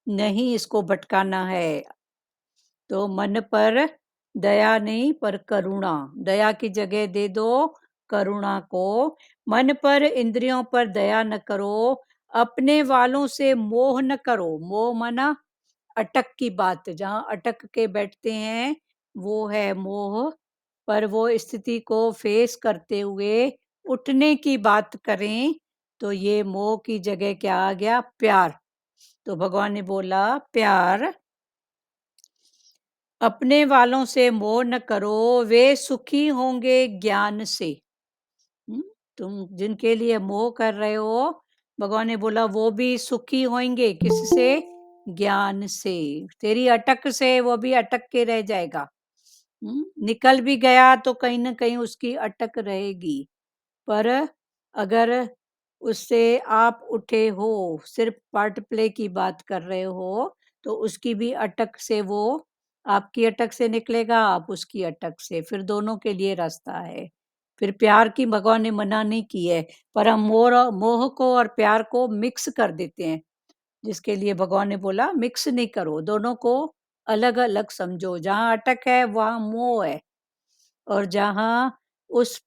नहीं इसको भटकाना है। तो मन पर दया नहीं पर करुणा, दया की जगह दे दो करुणा को। मन पर इंद्रियों पर दया न करो, अपने वालों से मोह न करो। मोह मना अटक की बात, जहाँ अटक के बैठते हैं वो है मोह। पर वो स्थिति को फेस करते हुए उठने की बात करें तो ये मोह की जगह क्या आ गया, प्यार। तो भगवान ने बोला प्यार, अपने वालों से मोह न करो, वे सुखी होंगे ज्ञान से। हम्म, तुम जिनके लिए मोह कर रहे हो, भगवान ने बोला वो भी सुखी होंगे, किससे, ज्ञान से। तेरी अटक से वो भी अटक के रह जाएगा। निकल भी गया तो कहीं ना कहीं उसकी अटक रहेगी। पर अगर उससे आप उठे हो, सिर्फ पार्ट प्ले की बात कर रहे हो, तो उसकी भी अटक से वो आपकी अटक से निकलेगा, आप उसकी अटक से, फिर दोनों के लिए रास्ता है। फिर प्यार की भगवान ने मना नहीं की है, पर हम मोह को और प्यार को मिक्स कर देते हैं, जिसके लिए भगवान ने बोला मिक्स नहीं करो, दोनों को अलग अलग समझो। जहाँ अटक है वहाँ मोह है, और जहाँ उस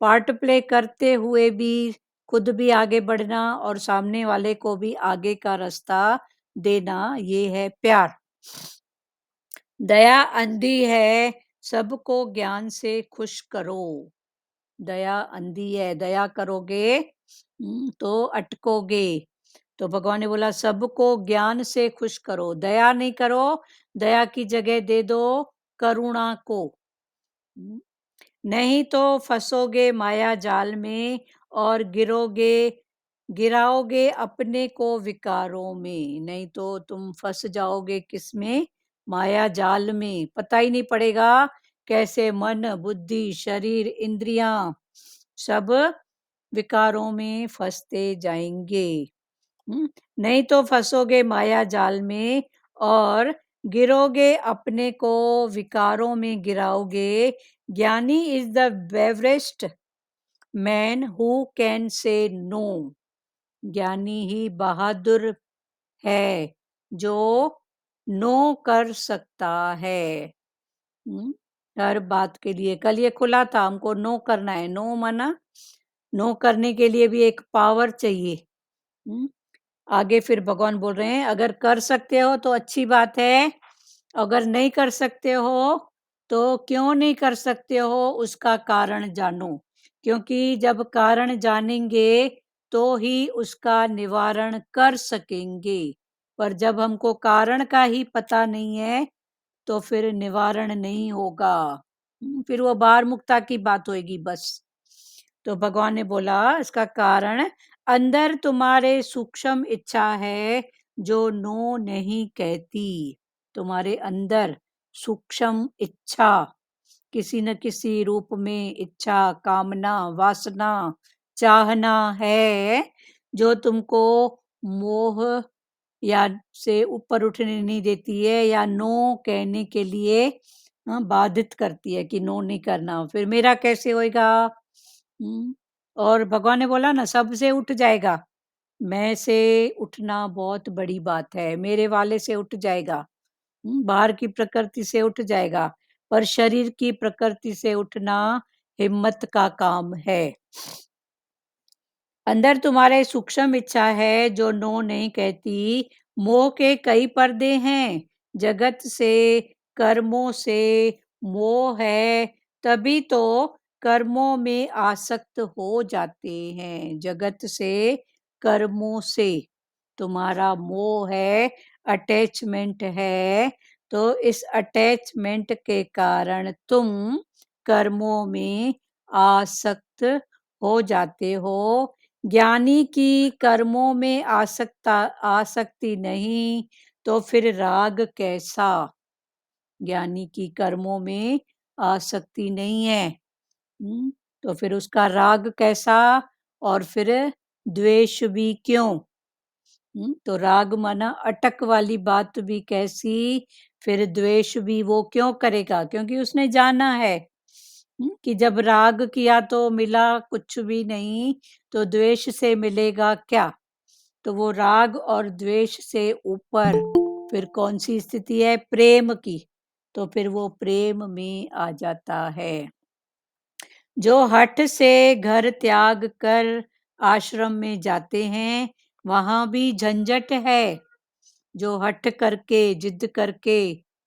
पार्ट प्ले करते हुए भी खुद भी आगे बढ़ना और सामने वाले को भी आगे का रास्ता देना, ये है प्यार। दया अंधी है, सबको ज्ञान से खुश करो। दया अंधी है, दया करोगे तो अटकोगे। तो भगवान ने बोला सबको ज्ञान से खुश करो, दया नहीं करो, दया की जगह दे दो करुणा को। नहीं तो फंसोगे माया जाल में और गिराओगे अपने को विकारों में। नहीं तो तुम फंस जाओगे किसमें, माया जाल में, पता ही नहीं पड़ेगा कैसे मन बुद्धि शरीर इंद्रियां सब विकारों में फंसते जाएंगे। नहीं तो फंसोगे माया जाल में और गिरोगे अपने को विकारों में गिराओगे। ज्ञानी is the bravest man who can say no. ज्ञानी ही बहादुर है जो नो कर सकता है। हर बात के लिए कल ये खुला था, हमको नो करना है। नो माना नो करने के लिए भी एक पावर चाहिए। हम्म, आगे फिर भगवान बोल रहे हैं अगर कर सकते हो तो अच्छी बात है, अगर नहीं कर सकते हो तो क्यों नहीं कर सकते हो उसका कारण जानो, क्योंकि जब कारण जानेंगे तो ही उसका निवारण कर सकेंगे। पर जब हमको कारण का ही पता नहीं है तो फिर निवारण नहीं होगा। फिर वो बार मुक्ता की बात होगी बस। तो भगवान ने बोला इसका कारण, अंदर तुम्हारे सूक्ष्म इच्छा है जो नो नहीं कहती। तुम्हारे अंदर सूक्ष्म इच्छा, किसी न किसी रूप में इच्छा कामना वासना चाहना है, जो तुमको मोह या से ऊपर उठने नहीं देती है, या नो कहने के लिए बाधित करती है कि नो नहीं करना, फिर मेरा कैसे होएगा। और भगवान ने बोला ना सबसे उठ जाएगा, मैं से उठना बहुत बड़ी बात है, मेरे वाले से उठ जाएगा। बाहर की प्रकृति से उठ जाएगा, पर शरीर की प्रकृति से उठना हिम्मत का काम है। अंदर तुम्हारे सूक्ष्म इच्छा है जो नो नहीं कहती। मोह के कई पर्दे हैं, जगत से कर्मों से मोह है, तभी तो कर्मों में आसक्त हो जाते हैं। जगत से कर्मों से तुम्हारा मोह है, अटैचमेंट है, तो इस अटैचमेंट के कारण तुम कर्मों में आसक्त हो जाते हो। ज्ञानी की कर्मों में आसक्ति नहीं, तो फिर राग कैसा। ज्ञानी की कर्मों में आसक्ति नहीं है, तो फिर उसका राग कैसा, और फिर द्वेष भी क्यों। तो राग माना अटक वाली बात भी कैसी, फिर द्वेष भी वो क्यों करेगा, क्योंकि उसने जाना है कि जब राग किया तो मिला कुछ भी नहीं, तो द्वेष से मिलेगा क्या। तो वो राग और द्वेष से ऊपर फिर कौन सी स्थिति है? प्रेम की, तो फिर वो प्रेम में आ जाता है। जो हठ से घर त्याग कर आश्रम में जाते हैं, वहां भी झंझट है। जो हठ करके, जिद करके,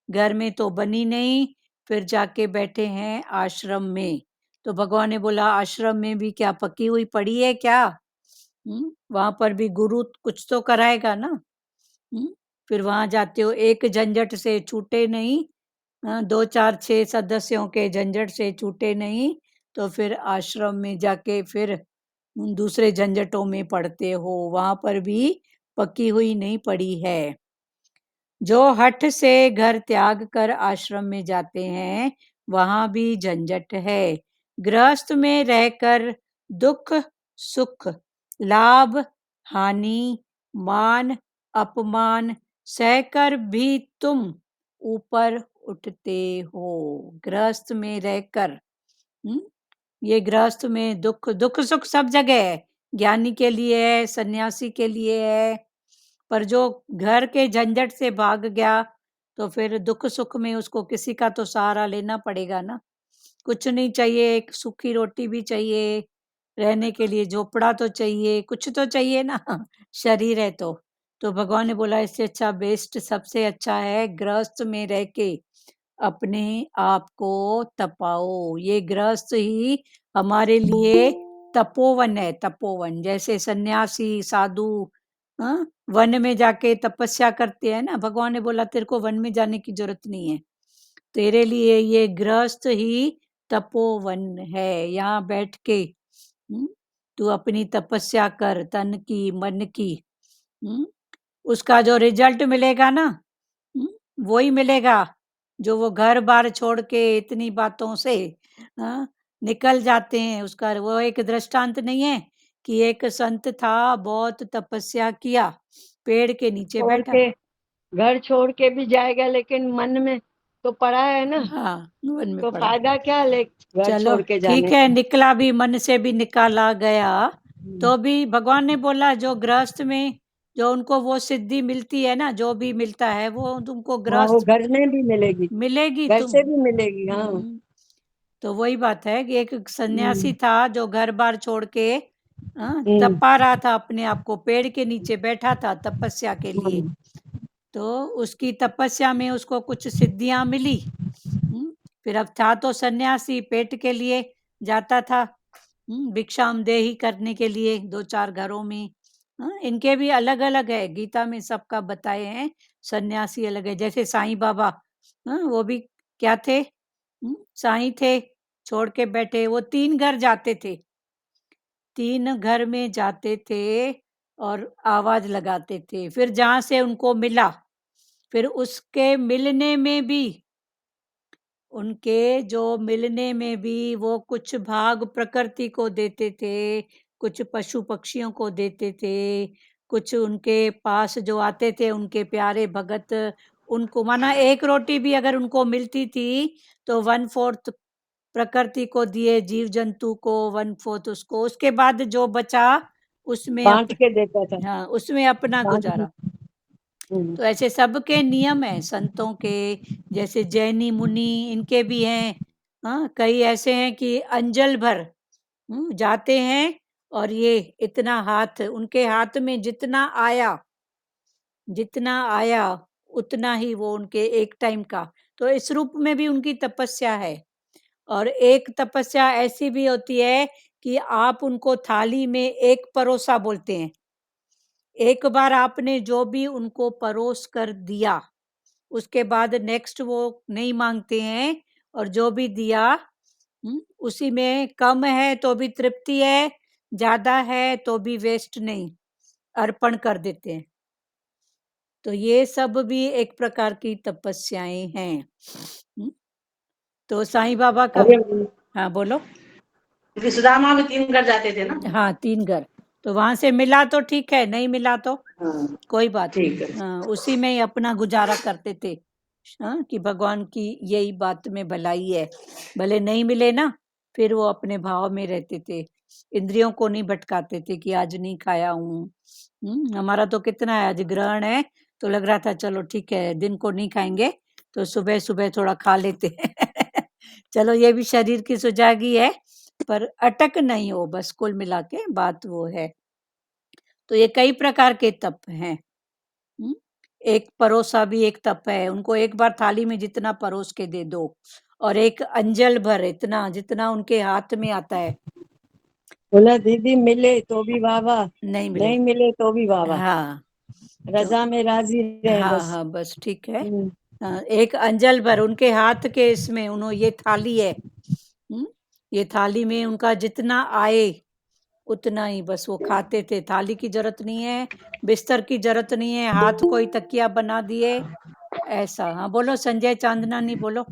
घर में तो बनी नहीं, फिर जाके बैठे हैं आश्रम में। तो भगवान ने बोला, आश्रम में भी क्या पकी हुई पड़ी है क्या? वहां पर भी गुरु कुछ तो कराएगा ना। फिर वहां जाते हो, एक झंझट से छूटे नहीं, दो चार छह सदस्यों के झंझट से छूटे नहीं, तो फिर आश्रम में जाके फिर दूसरे झंझटों में पड़ते हो, वहां पर भी पकी हुई नहीं पड़ी है। जो हठ से घर त्याग कर आश्रम में जाते हैं, वहां भी झंझट है। गृहस्थ में रहकर दुख सुख, लाभ हानि, मान अपमान सहकर भी तुम ऊपर उठते हो। गृहस्थ में रहकर, ये गृहस्थ में दुख, दुख सुख सब जगह है, ज्ञानी के लिए है, सन्यासी के लिए है। पर जो घर के झंझट से भाग गया, तो फिर दुख सुख में उसको किसी का तो सहारा लेना पड़ेगा ना। कुछ नहीं चाहिए, एक सूखी रोटी भी चाहिए, रहने के लिए झोपड़ा तो चाहिए, कुछ तो चाहिए ना। शरीर है तो भगवान ने बोला, इससे अच्छा, बेस्ट, सबसे अच्छा है गृहस्थ में रह के अपने आप को तपाओ। ये गृहस्थ ही हमारे लिए तपोवन है। तपोवन जैसे सन्यासी साधु, हाँ, वन में जाके तपस्या करते हैं ना। भगवान ने बोला, तेरे को वन में जाने की जरूरत नहीं है, तेरे लिए ये गृहस्थ ही तपोवन है। यहाँ बैठ के तू अपनी तपस्या कर, तन की मन की। उसका जो रिजल्ट मिलेगा ना, वो ही मिलेगा। जो वो घर बार छोड़ के इतनी बातों से हाँ, निकल जाते हैं, उसका वो एक दृष्टांत नहीं है कि एक संत था, बहुत तपस्या किया, पेड़ के नीचे छोड़ बैठा। के, घर छोड़ के भी जाएगा लेकिन मन में तो पड़ा है ना, हाँ, वन में तो पड़ा। फायदा क्या ले घर चलो छोड़ के ठीक जाने है, का। निकला भी, मन से भी निकाला गया। हम्म, तो भी भगवान ने बोला, जो गृहस्थ में जो उनको वो सिद्धि मिलती है ना, जो भी मिलता है वो तुमको हाँ, वो गृहस्थ घर में भी मिलेगी, मिलेगी। घर तुम से भी मिलेगी। हाँ। तो वही बात है कि एक सन्यासी हम्म, था जो घर बार छोड़ के हम्म, तपा रहा था अपने आप को, पेड़ के नीचे बैठा था तपस्या के लिए। हम्म, तो उसकी तपस्या में उसको कुछ सिद्धियां मिली। फिर अब था तो सन्यासी, पेट के लिए जाता था, भिक्षाम देही करने के लिए दो चार घरों में। इनके भी अलग अलग है, गीता में सबका बताए हैं। सन्यासी अलग है, जैसे साईं बाबा, वो भी क्या थे? साईं थे, छोड़ के बैठे। वो 3 घर जाते थे, 3 घर में जाते थे और आवाज लगाते थे। फिर जहां से उनको मिला, फिर उसके मिलने में भी, उनके जो मिलने में भी वो कुछ भाग प्रकृति को देते थे, कुछ पशु पक्षियों को देते थे, कुछ उनके पास जो आते थे उनके प्यारे भगत, उनको, माना एक रोटी भी अगर उनको मिलती थी तो 1/4 प्रकृति को दिए, जीव जंतु को 1/4 उसको, उसके बाद जो बचा उसमें बांट के देता था। हाँ, उसमें अपना बांट के। गुजारा। हम्म, तो ऐसे सबके नियम है संतों के, जैसे जैनी मुनि, इनके भी हैं। कई ऐसे हैं कि अंजल भर जाते हैं, और ये इतना हाथ, उनके हाथ में जितना आया, जितना आया उतना ही वो उनके एक टाइम का। तो इस रूप में भी उनकी तपस्या है। और एक तपस्या ऐसी भी होती है कि आप उनको थाली में एक परोसा बोलते हैं। एक बार आपने जो भी उनको परोस कर दिया, उसके बाद नेक्स्ट वो नहीं मांगते हैं, और जो भी दिया उसी में, कम है तो भी तृप्ति है, ज्यादा है तो भी वेस्ट नहीं, अर्पण कर देते हैं। तो ये सब भी एक प्रकार की तपस्याएं हैं। तो साईं बाबा का, अरे, हाँ बोलो। क्योंकि सुदामा भी 3 घर जाते थे ना। हाँ, 3 घर, तो वहां से मिला तो ठीक है, नहीं मिला तो हाँ, कोई बात नहीं। ठीक है। हाँ, उसी में ही अपना गुजारा करते थे। हाँ, कि भगवान की यही बात में भलाई है। भले नहीं मिले ना, फिर वो अपने भाव में रहते थे, इंद्रियों को नहीं भटकाते थे कि आज नहीं खाया हूँ। हमारा तो कितना है, आज ग्रहण है, तो लग रहा था चलो ठीक है, दिन को नहीं खाएँगे, तो सुबह-सुबह थोड़ा खा लेते हैं। चलो ये भी शरीर की सुजागी है, पर अटक नहीं हो बस कुल मिला के बात वो है। तो ये कई प्रकार के तप हैं। हुँ? एक परोसा भी एक तप है, उनको एक बार थाली में जितना परोस के दे दो और एक अंजल भर इतना जितना उनके हाथ में आता है। बोला दीदी मिले तो भी वाह वाह, नहीं मिले। नहीं मिले तो भी वाह वाह, हाँ, तो रजा में राजी रहे हाँ, बस। हाँ, बस ठीक है। हम्म, एक अंजल भर उनके हाथ के इसमें उन्हों ये थाली है। हुँ? ये थाली में उनका जितना आए उतना ही बस वो खाते थे, थाली की ज़रूरत नहीं है, बिस्तर की ज़रूरत नहीं है, हाथ कोई तकिया बना दिए, ऐसा। हाँ, बोलो संजय चांदनानी बोलो।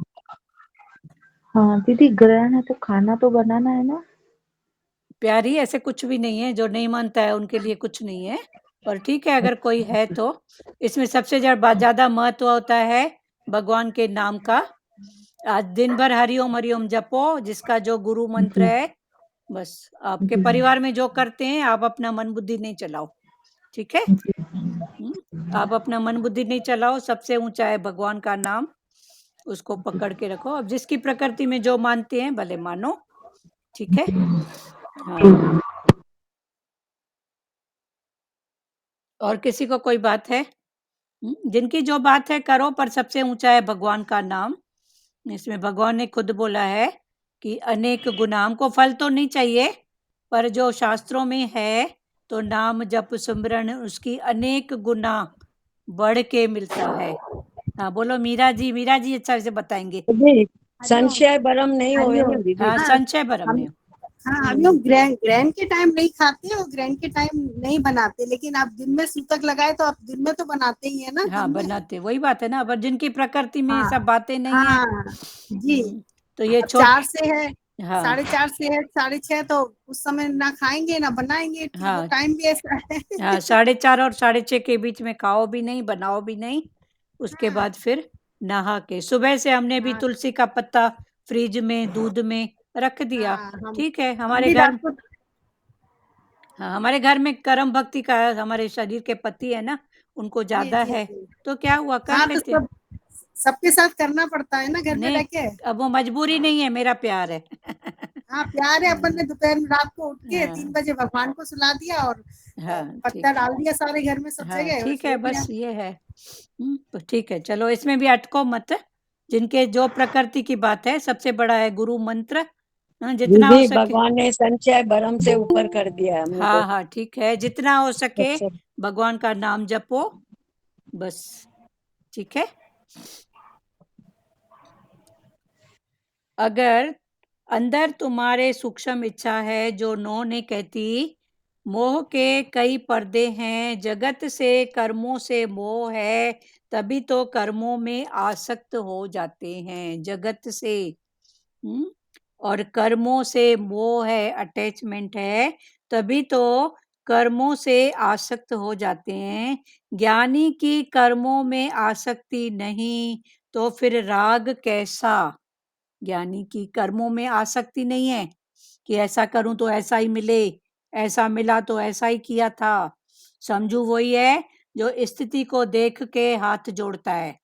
हाँ दीदी, ग्रहण है तो खाना तो बनाना है ना। प्यारी ऐसे कुछ भी नहीं है, जो नहीं मानता है उनके लिए कुछ नहीं है, पर ठीक है अगर कोई है तो। इसमें सबसे ज़्यादा महत्व होता है भगवान के नाम का। आज दिन भर हरिओम हरिओम जपो, जिसका जो गुरु मंत्र जी है, बस आपके जी परिवार में जो करते हैं आप अपना मन बुद्धि नहीं चलाओ, ठीक है? जी। आप अपना मन बुद्धि नहीं चलाओ, सबसे ऊंचा है भगवान का नाम, उसको पकड़ के रखो। अब जिसकी प्रकृति में जो मानते हैं भले मानो, ठीक है? हाँ, और किसी को कोई बात है? जिनकी जो बात है करो, पर सबसे ऊंचा है भगवान का नाम। इसमें भगवान ने खुद बोला है कि अनेक गुना, हमको फल तो नहीं चाहिए, पर जो शास्त्रों में है तो नाम जप सिमरन उसकी अनेक गुना बढ़ के मिलता है। हाँ बोलो मीरा जी अच्छा से बताएंगे। दीदी हरिओम। संशय भरम नहीं होवे हरिओम। ना दीदी। हाँ हाँ, संचय भरम हम नहीं। हाँ हरिओम। ग्रहण ग्रहण के टाइम नहीं खाते और ग्रहण के टाइम नहीं बनाते, लेकिन आप दिन में सूतक लगाए तो आप दिन में तो बनाते ही है ना, हाँ दिन में। बनाते, वही बात है ना, पर जिनकी प्रकृति में ये हाँ सब बातें नहीं है। हाँ जी। तो ये अब छोट 4 से है, हाँ 4:30 से है 6:30, तो उस समय ना खाएंगे ना बनाएंगे, वो हाँ टाइम भी ऐसा है। हाँ 4:30 और 6:30 के बीच में खाओ भी नहीं, बनाओ भी नहीं। उसके हाँ बाद फिर नहा के सुबह से हमने भी हाँ तुलसी का पत्ता फ्रिज में दूध में रख दिया। हाँ, ठीक है, हम हमारे भी घर, रात को। हाँ हमारे घर में कर्म भक्ति का है, हमारे शरीर के पति है ना, उनको जी ज्यादा जी है, जी। तो क्या हुआ कर हाँ तो लेते। सबके साथ करना पड़ता है ना घर में रह नहीं, के। अब वो मजबूरी नहीं है, मेरा प्यार है। हाँ प्यार है, अपन ने दोपहर में रात को उठ के हाँ 3 बजे भगवान को सुला दिया और हाँ पत्ता ठीक है। डाल दिया सारे घर में सब हाँ जगह और ठीक है, सो दिया। बस ये है। तो ठीक है, चलो इसमें भी अटको मत। जिनके जो प्रकृति की बात है, सबसे बड़ा है गुरु मंत्र। जितना हो दीदी सके। भगवान ने संशय भरम से ऊपर कर दिया है हम हाँ को। हाँ ठीक है, जितना हो सके सबसे भगवान का नाम जपो, बस ठीक है। अगर अंदर तुम्हारे सूक्ष्म इच्छा है जो नो नहीं कहती, मोह के कई पर्दे हैं, जगत से कर्मों से मोह है, तभी तो कर्मों में आसक्त हो जाते हैं जगत से। हम्म और कर्मों से मोह है, अटैचमेंट है, तभी तो कर्मों से आसक्त हो जाते हैं। ज्ञानी की कर्मों में आसक्ति नहीं, तो फिर राग कैसा। ज्ञानी की कर्मों में आसक्ति नहीं है कि ऐसा करूं तो ऐसा ही मिले, ऐसा मिला तो ऐसा ही किया था। समझू वही है जो स्थिति को देख के हाथ जोड़ता है,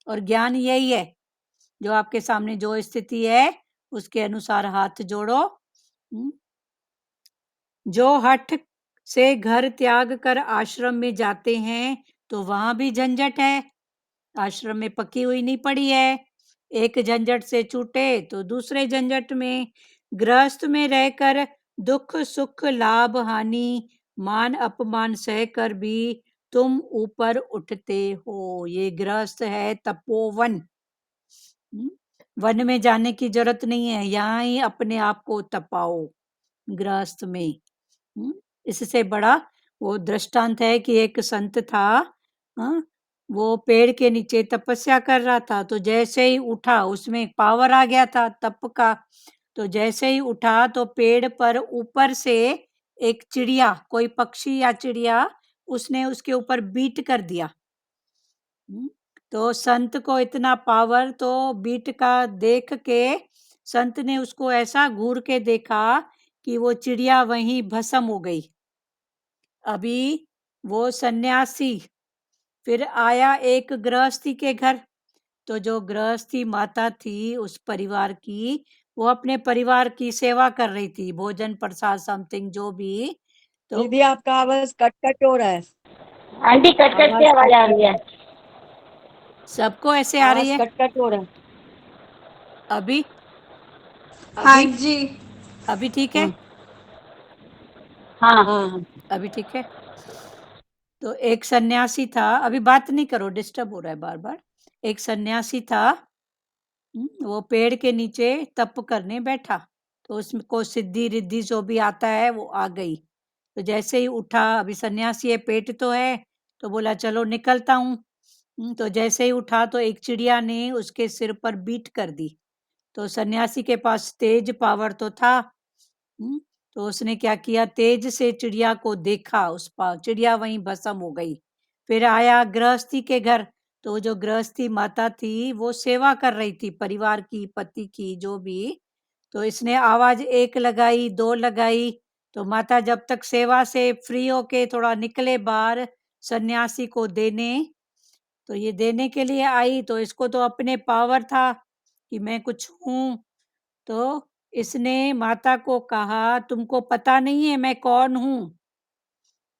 और ज्ञान यही है जो आपके सामने जो स्थिति है उसके अनुसार हाथ जोड़ो। हम्म, जो हठ से घर त्याग कर आश्रम में जाते हैं तो वहां भी झंझट है, आश्रम में पकी हुई नहीं पड़ी है। एक झंझट से छूटे तो दूसरे झंझट में, गृहस्थ में रहकर दुख सुख लाभ हानि मान अपमान सहकर भी तुम ऊपर उठते हो। ये गृहस्थ है तपोवन। हम्म, वन में जाने की जरूरत नहीं है, यहाँ ही अपने आप को तपाओ गृहस्थ में। इससे बड़ा वो दृष्टांत है कि एक संत था। हाँ, वो पेड़ के नीचे तपस्या कर रहा था, तो जैसे ही उठा उसमें पावर आ गया था तप का। तो जैसे ही उठा तो पेड़ पर ऊपर से एक चिड़िया, कोई पक्षी या चिड़िया, उसने उसके ऊपर बीट कर दिया। हम्म, तो संत को इतना पावर, तो बीट का देख के संत ने उसको ऐसा घूर के देखा कि वो चिड़िया वहीं भस्म हो गई। अभी वो सन्यासी फिर आया एक गृहस्थी के घर, तो जो गृहस्थी माता थी उस परिवार की, वो अपने परिवार की सेवा कर रही थी, भोजन प्रसाद समथिंग जो भी। तो दीदी आपका आवाज कट कट हो रहा है, आंटी कट कट के आवाज आ रही है। सबको ऐसे आ रही आवाज है कट कट हो रहा है। अभी? हाँ अभी जी। अभी ठीक है? हाँ हाँ हाँ अभी ठीक है। तो एक सन्यासी था, अभी बात नहीं करो, डिस्टर्ब हो रहा है बार बार। एक सन्यासी था, वो पेड़ के नीचे तप करने बैठा, तो उसको सिद्धि रिद्धि जो भी आता है वो आ गई। तो जैसे ही उठा, अभी सन्यासी है, पेट तो है, तो बोला चलो निकलता हूँ। तो जैसे ही उठा तो एक चिड़िया ने उसके सिर पर बीट कर दी। तो सन्यासी के पास तेज पावर तो था, तो उसने क्या किया, तेज से चिड़िया को देखा, चिड़िया वहीं भस्म हो गई। फिर आया गृहस्थी के घर, तो जो गृहस्थी माता थी वो सेवा कर रही थी परिवार की, पति की, जो भी। तो इसने आवाज एक लगाई, दो लगाई, तो माता जब तक सेवा से फ्री होके थोड़ा निकले बाहर सन्यासी को देने, तो ये देने के लिए आई, तो इसको तो अपने पावर था कि मैं कुछ हूँ। तो इसने माता को कहा, तुमको पता नहीं है मैं कौन हूँ?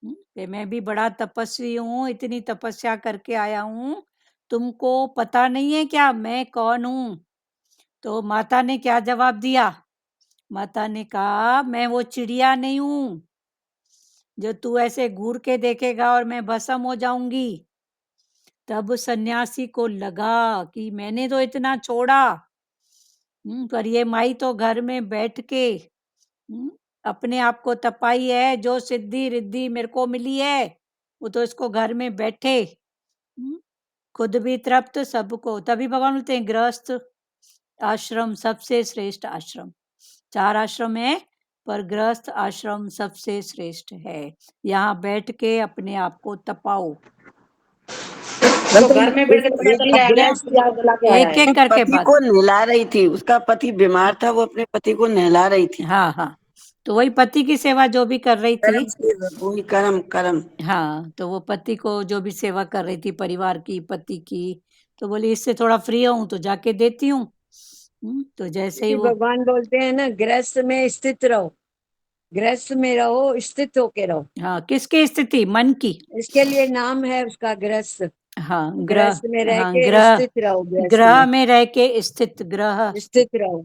कि मैं भी बड़ा तपस्वी हूँ, इतनी तपस्या करके आया हूँ, तुमको पता नहीं है क्या मैं कौन हूँ? तो माता ने क्या जवाब दिया? माता ने कहा, मैं वो चिड़िया नहीं हूँ जो तू ऐसे घूर के देखेगा और मैं भस्म हो जाऊंगी। तब सन्यासी को लगा कि मैंने तो इतना छोड़ा, पर ये माई तो घर में बैठ के अपने आप को तपाई है, जो सिद्धि रिद्धि मेरे को मिली है वो तो इसको घर में बैठे, खुद भी तृप्त सबको। तभी भगवान बोलते हैं गृहस्थ आश्रम सबसे श्रेष्ठ आश्रम। 4 आश्रम है, पर गृहस्थ आश्रम सबसे श्रेष्ठ है। यहाँ बैठ के अपने आप को तपाओ। तो घर में बैठ के पता चल गया क्या? एक एक करके पति बात। को नहला रही थी, उसका पति बीमार था, वो अपने पति को नहला रही थी। हाँ हाँ, तो वही पति की सेवा जो भी कर रही थी। कर्म से वही कर्म कर्म। हाँ, तो वो पति को जो भी सेवा कर रही थी परिवार की, पति की, तो बोली इससे थोड़ा फ्री हूँ तो जाके देती हूँ। तो जैसे ही दीदी वो, भगवान बोलते हैं ना, गृहस्थ में स्थित रहो, गृहस्थ में रहो, स्थित होके रहो। हाँ, किसकी स्थिति? मन की। इसके लिए नाम है उसका गृहस्थ। हाँ, ग्रह। गृहस्थ में रह हाँ, के ग्रह, स्थित रहो, गृहस्थ ग्रह में में रह के स्थित, ग्रह। स्थित रहो।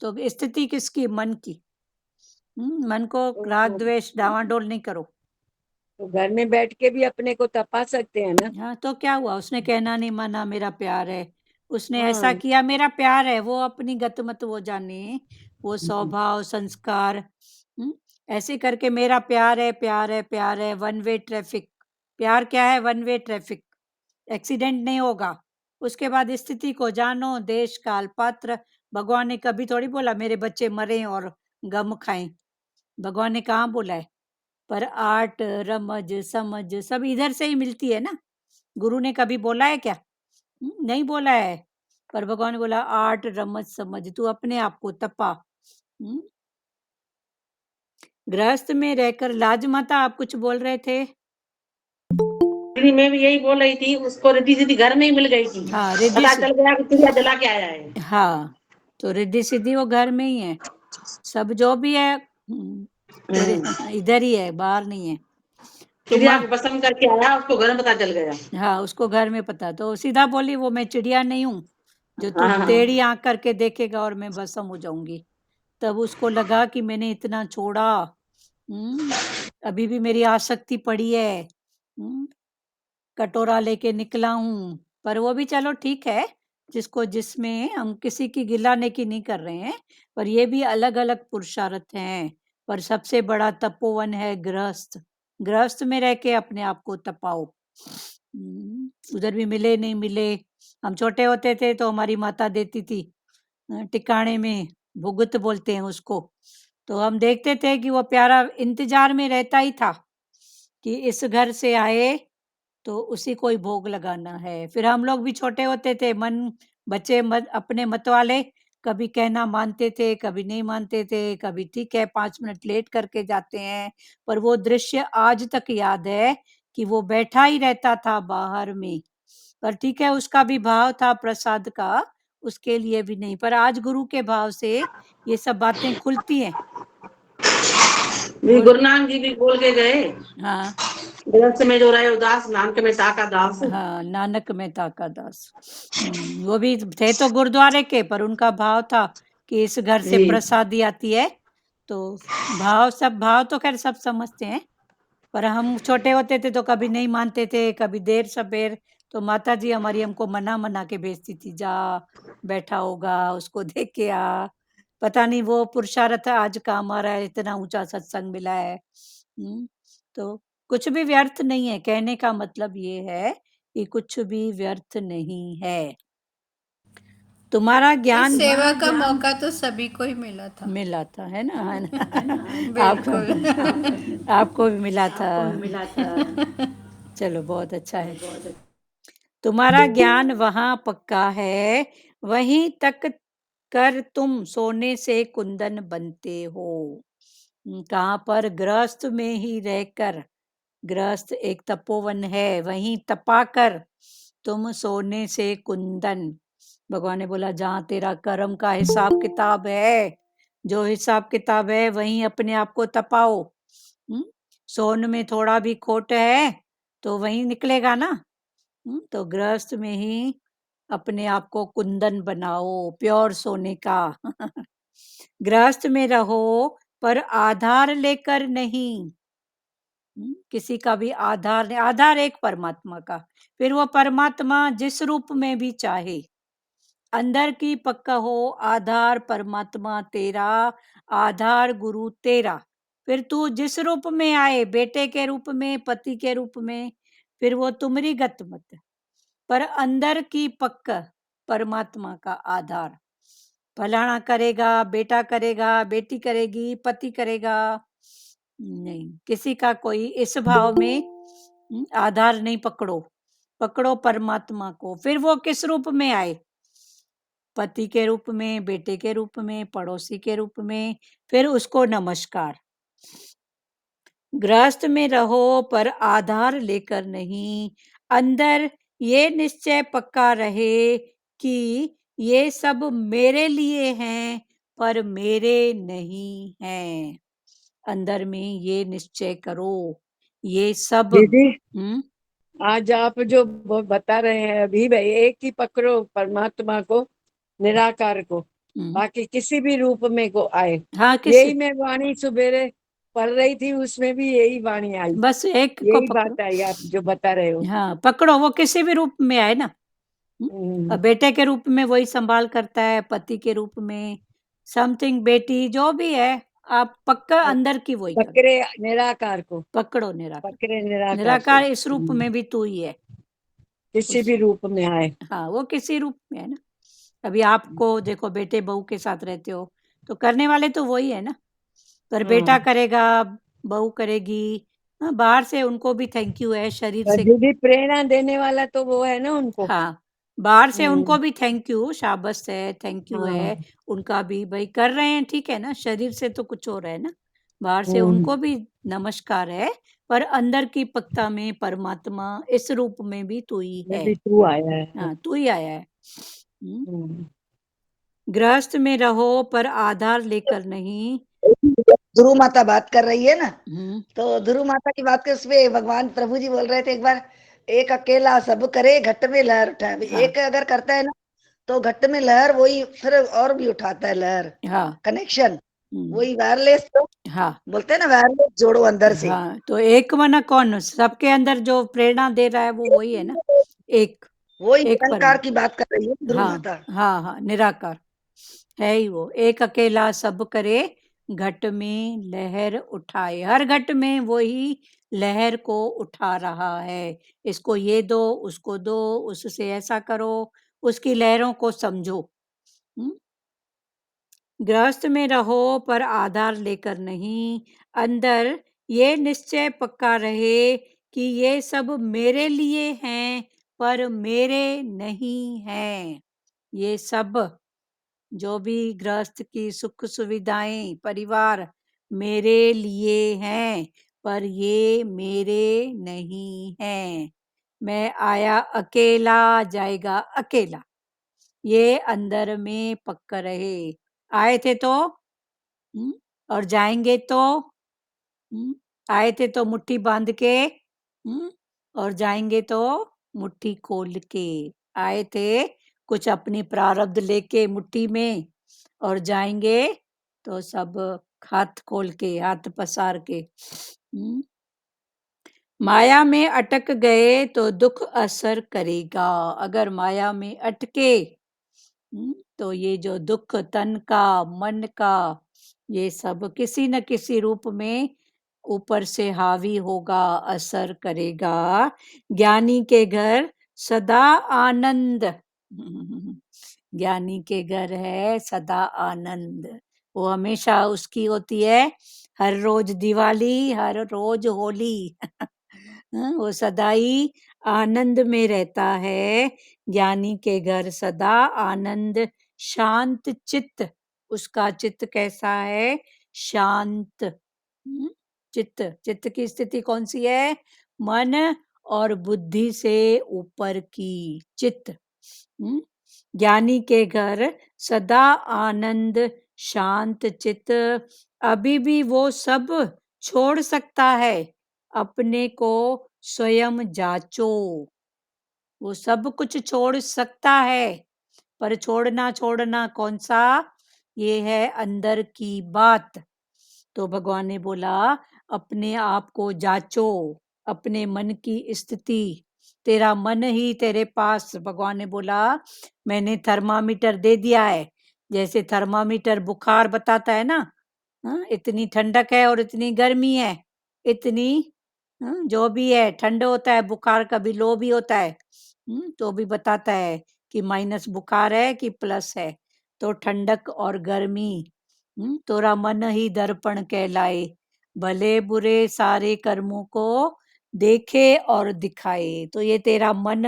तो स्थिति किसकी? मन की। मन को राग तो द्वेष डावाडोल नहीं करो। घर में बैठ के भी अपने को तपा सकते हैं ना। हाँ, तो क्या हुआ, उसने कहना नहीं माना मेरा प्यार है, उसने ऐसा हाँ किया मेरा प्यार है, वो अपनी गत मत वो जाने, वो स्वभाव संस्कार, ऐसे करके मेरा प्यार है, प्यार है, प्यार है। वन वे ट्रैफिक, प्यार क्या है? वन वे ट्रैफिक, एक्सीडेंट नहीं होगा। उसके बाद स्थिति को जानो, देश काल पात्र। भगवान ने कभी थोड़ी बोला मेरे बच्चे मरे और गम खाएं, भगवान ने कहाँ बोला है? पर आर्ट रमज समझ सब इधर से ही मिलती है ना। गुरु ने कभी बोला है क्या? नहीं बोला है। पर भगवान ने बोला आर्ट रमज समझ, तू अपने आप को तपा। गृहस्थ में रहकर, लाज माता आप कुछ बोल रहे थे? दीदी मैं भी यही बोल रही थी, उसको रिद्धि सिद्धि घर में ही मिल गई थी। हाँ, रिद्धि पता चल गया कि चिड़िया जला के आया है। हाँ, तो रिद्धि सिद्धि वो घर में ही है, सब जो भी है इधर ही है, बाहर नहीं है। चिड़िया को भस्म करके आया, उसको घर में पता चल गया। हाँ, उसको घर में पता, तो सीधा बोली वो मैं चिड़िया नहीं हूँ जो तू हाँ। टेढ़ी आंख करके देखेगा और मैं भस्म हो जाऊंगी। तब उसको लगा कि मैंने इतना छोड़ा, अभी भी मेरी आसक्ति पड़ी है, कटोरा लेके निकला हूँ। पर वो भी चलो ठीक है, जिसको जिसमें, हम किसी की गिलाने की नहीं कर रहे हैं, पर ये भी अलग अलग पुरुषार्थ हैं। पर सबसे बड़ा तपोवन है गृहस्थ। गृहस्थ में रह के अपने आप को तपाओ। उधर भी मिले नहीं मिले, हम छोटे होते थे तो हमारी माता देती थी टिकाणे में, भुगत बोलते हैं उसको, तो हम देखते थे कि वो प्यारा इंतजार में रहता ही था कि इस घर से आए तो उसी को ही भोग लगाना है। फिर हम लोग भी छोटे होते थे, बच्चे अपने मत वाले, कभी कहना मानते थे, कभी नहीं मानते थे, कभी ठीक है 5 मिनट लेट करके जाते हैं। पर वो दृश्य आज तक याद है कि वो बैठा ही रहता था बाहर में। पर ठीक है, उसका भी भाव था प्रसाद का, उसके लिए भी नहीं। पर आज गुरु के भाव से ये सब बातें खुलती हैं। भी गुरु नानक जी भी बोल के गए, हाँ गृहस्थ में जो रहे उदास, नानक में ताका दास। हाँ, नानक में ताका दास। वो भी थे तो गुरुद्वारे के, पर उनका भाव था कि इस घर से जी। प्रसादी आती है। तो भाव तो खैर सब समझते हैं, पर हम छोटे होते थे तो कभी नहीं मानते थे, कभी देर सबेर तो माता जी हमारी हमको मना के भेजती थी, जा बैठा होगा उसको देख के आ। पता नहीं वो पुरुषार्थ आज काम आ रहा है, इतना ऊंचा सत्संग मिला है। तो कुछ भी व्यर्थ नहीं है, कहने का मतलब ये है कि कुछ भी व्यर्थ नहीं है। तुम्हारा ज्ञान सेवा का मौका तो सभी को ही मिला था। मिला था, है ना? है ना? बिल्कुल। आपको भी मिला था। चलो बहुत अच्छा है। तुम्हारा ज्ञान वहां पक्का है, वहीं तक कर तुम सोने से कुंदन बनते हो। कहाँ पर? गृहस्थ में ही रहकर, गृहस्थ एक तपोवन है, वहीं तपा कर तुम सोने से कुंदन। भगवान ने बोला जहां तेरा कर्म का हिसाब किताब है, जो हिसाब किताब है वहीं अपने आप को तपाओ। सोन में थोड़ा भी खोट है तो वहीं निकलेगा ना। तो गृहस्थ में ही अपने आप को कुंदन बनाओ, प्योर सोने का। गृहस्थ में रहो पर आधार लेकर नहीं। किसी का भी आधार नहीं, आधार एक परमात्मा का। फिर वो परमात्मा जिस रूप में भी चाहे, अंदर की पक्का हो, आधार परमात्मा तेरा, आधार गुरु तेरा। फिर तू जिस रूप में आए, बेटे के रूप में, पति के रूप में, फिर वो तुम्हारी गत मत, पर अंदर की पक्का परमात्मा का आधार। फलाना करेगा, बेटा करेगा, बेटी करेगी, पति करेगा, नहीं, किसी का कोई इस भाव में आधार नहीं पकड़ो, पकड़ो परमात्मा को। फिर वो किस रूप में आए, पति के रूप में, बेटे के रूप में, पड़ोसी के रूप में, फिर उसको नमस्कार। गृहस्थ में रहो पर आधार लेकर नहीं, अंदर ये निश्चय पक्का रहे कि ये सब मेरे लिए हैं पर मेरे नहीं हैं। अंदर में ये निश्चय करो, ये सब। दीदी, आज आप जो बता रहे हैं अभी, भाई एक ही पकड़ो परमात्मा को, निराकार को, बाकी किसी भी रूप में को आए। हाँ, यही मैं वाणी सुबेरे पढ़ रही थी, उसमें भी यही वाणी आई, बस एक को यही पकड़ो। बात आई आप जो बता रहे हो। हाँ, पकड़ो, वो किसी भी रूप में आए ना। अब बेटे के रूप में वही संभाल करता है, पति के रूप में समथिंग, बेटी जो भी है, आप पक्का अंदर की वही करो। पकड़े निराकार को, पकड़ो निराकार, पकड़े निराकार निराकार को। इस रूप में भी तू ही है, किसी भी रूप में आए। हाँ, वो किसी रूप में है ना। अभी आपको देखो, बेटे बहू के साथ रहते हो तो करने वाले तो वही है ना, पर बेटा करेगा, बहू करेगी, हाँ, बाहर से उनको भी थैंक यू है, शरीर से। दीदी प्रेरणा देने वाला तो वो है ना उनको। हाँ, बाहर से उनको भी थैंक यू, शाबाश है, थैंक यू है, उनका भी भाई कर रहे हैं, ठीक है ना। शरीर से तो कुछ और है ना, बाहर से उनको भी नमस्कार है, पर अंदर की पक्ता में परमात्मा इस रूप में भी तू ही है। भी तू आया है। हाँ, तू ही आया है। गृहस्थ में रहो पर आधार लेकर नहीं। ध्रुव माता बात कर रही है ना, तो ध्रुव माता की बात के उसमें भगवान प्रभु जी बोल रहे थे एक बार, एक अकेला सब करे घट में लहर उठाए। हाँ। एक अगर करता है ना तो घट में लहर वही फिर और भी उठाता है लहर। हाँ, कनेक्शन वही वायरलेस, तो हाँ, बोलते हैं ना वायरलेस जोड़ो अंदर से। हाँ, तो एक मना कौन, सबके अंदर जो प्रेरणा दे रहा है वो वही है ना, एक वही एक निरंकार की बात कर रही है ध्रुव हाँ, माता। हाँ, हाँ, निराकार है ही वो। एक अकेला सब करे घट में लहर उठाए, हर घट में वही लहर को उठा रहा है। इसको ये दो, उसको दो, उससे ऐसा करो, उसकी लहरों को समझो। गृहस्थ में रहो पर आधार लेकर नहीं, अंदर ये निश्चय पक्का रहे कि ये सब मेरे लिए हैं पर मेरे नहीं हैं। ये सब जो भी गृहस्थ की सुख सुविधाएं, परिवार मेरे लिए हैं पर ये मेरे नहीं हैं। मैं आया अकेला, जाएगा अकेला। ये अंदर में पक्का रहे। आए थे तो और जाएंगे तो आए थे तो मुट्ठी बांध के और जाएंगे तो मुट्ठी खोल के। आए थे कुछ अपनी प्रारब्ध लेके मुट्ठी में, और जाएंगे तो सब हाथ खोल के, हाथ पसार के। माया में अटक गए तो दुख असर करेगा। अगर माया में अटके तो ये जो दुख तन का, मन का, ये सब किसी न किसी रूप में ऊपर से हावी होगा, असर करेगा। ज्ञानी के घर सदा आनंद। ज्ञानी के घर है सदा आनंद। वो हमेशा उसकी होती है, हर रोज दिवाली, हर रोज होली। वो सदा ही आनंद में रहता है। ज्ञानी के घर सदा आनंद, शांत चित्त। उसका चित्त कैसा है? शांत। चित्त, चित्त की स्थिति कौन सी है? मन और बुद्धि से ऊपर की चित्त। ज्ञानी के घर सदा आनंद, शांत चित्त। अभी भी वो सब छोड़ सकता है। अपने को स्वयं जांचो। वो सब कुछ छोड़ सकता है, पर छोड़ना छोड़ना कौन सा? ये है अंदर की बात। तो भगवान ने बोला अपने आप को जांचो, अपने मन की स्थिति। तेरा मन ही तेरे पास, भगवान ने बोला मैंने थर्मामीटर दे दिया है। जैसे थर्मामीटर बुखार बताता है ना, इतनी ठंडक है और इतनी गर्मी है, इतनी जो भी है, ठंड होता है बुखार, कभी लो भी होता है, तो भी बताता है कि माइनस बुखार है कि प्लस है। तो ठंडक और गर्मी, तोरा मन ही दर्पण कहलाए, भले बुरे सारे कर्मों को देखे और दिखाए। तो ये तेरा मन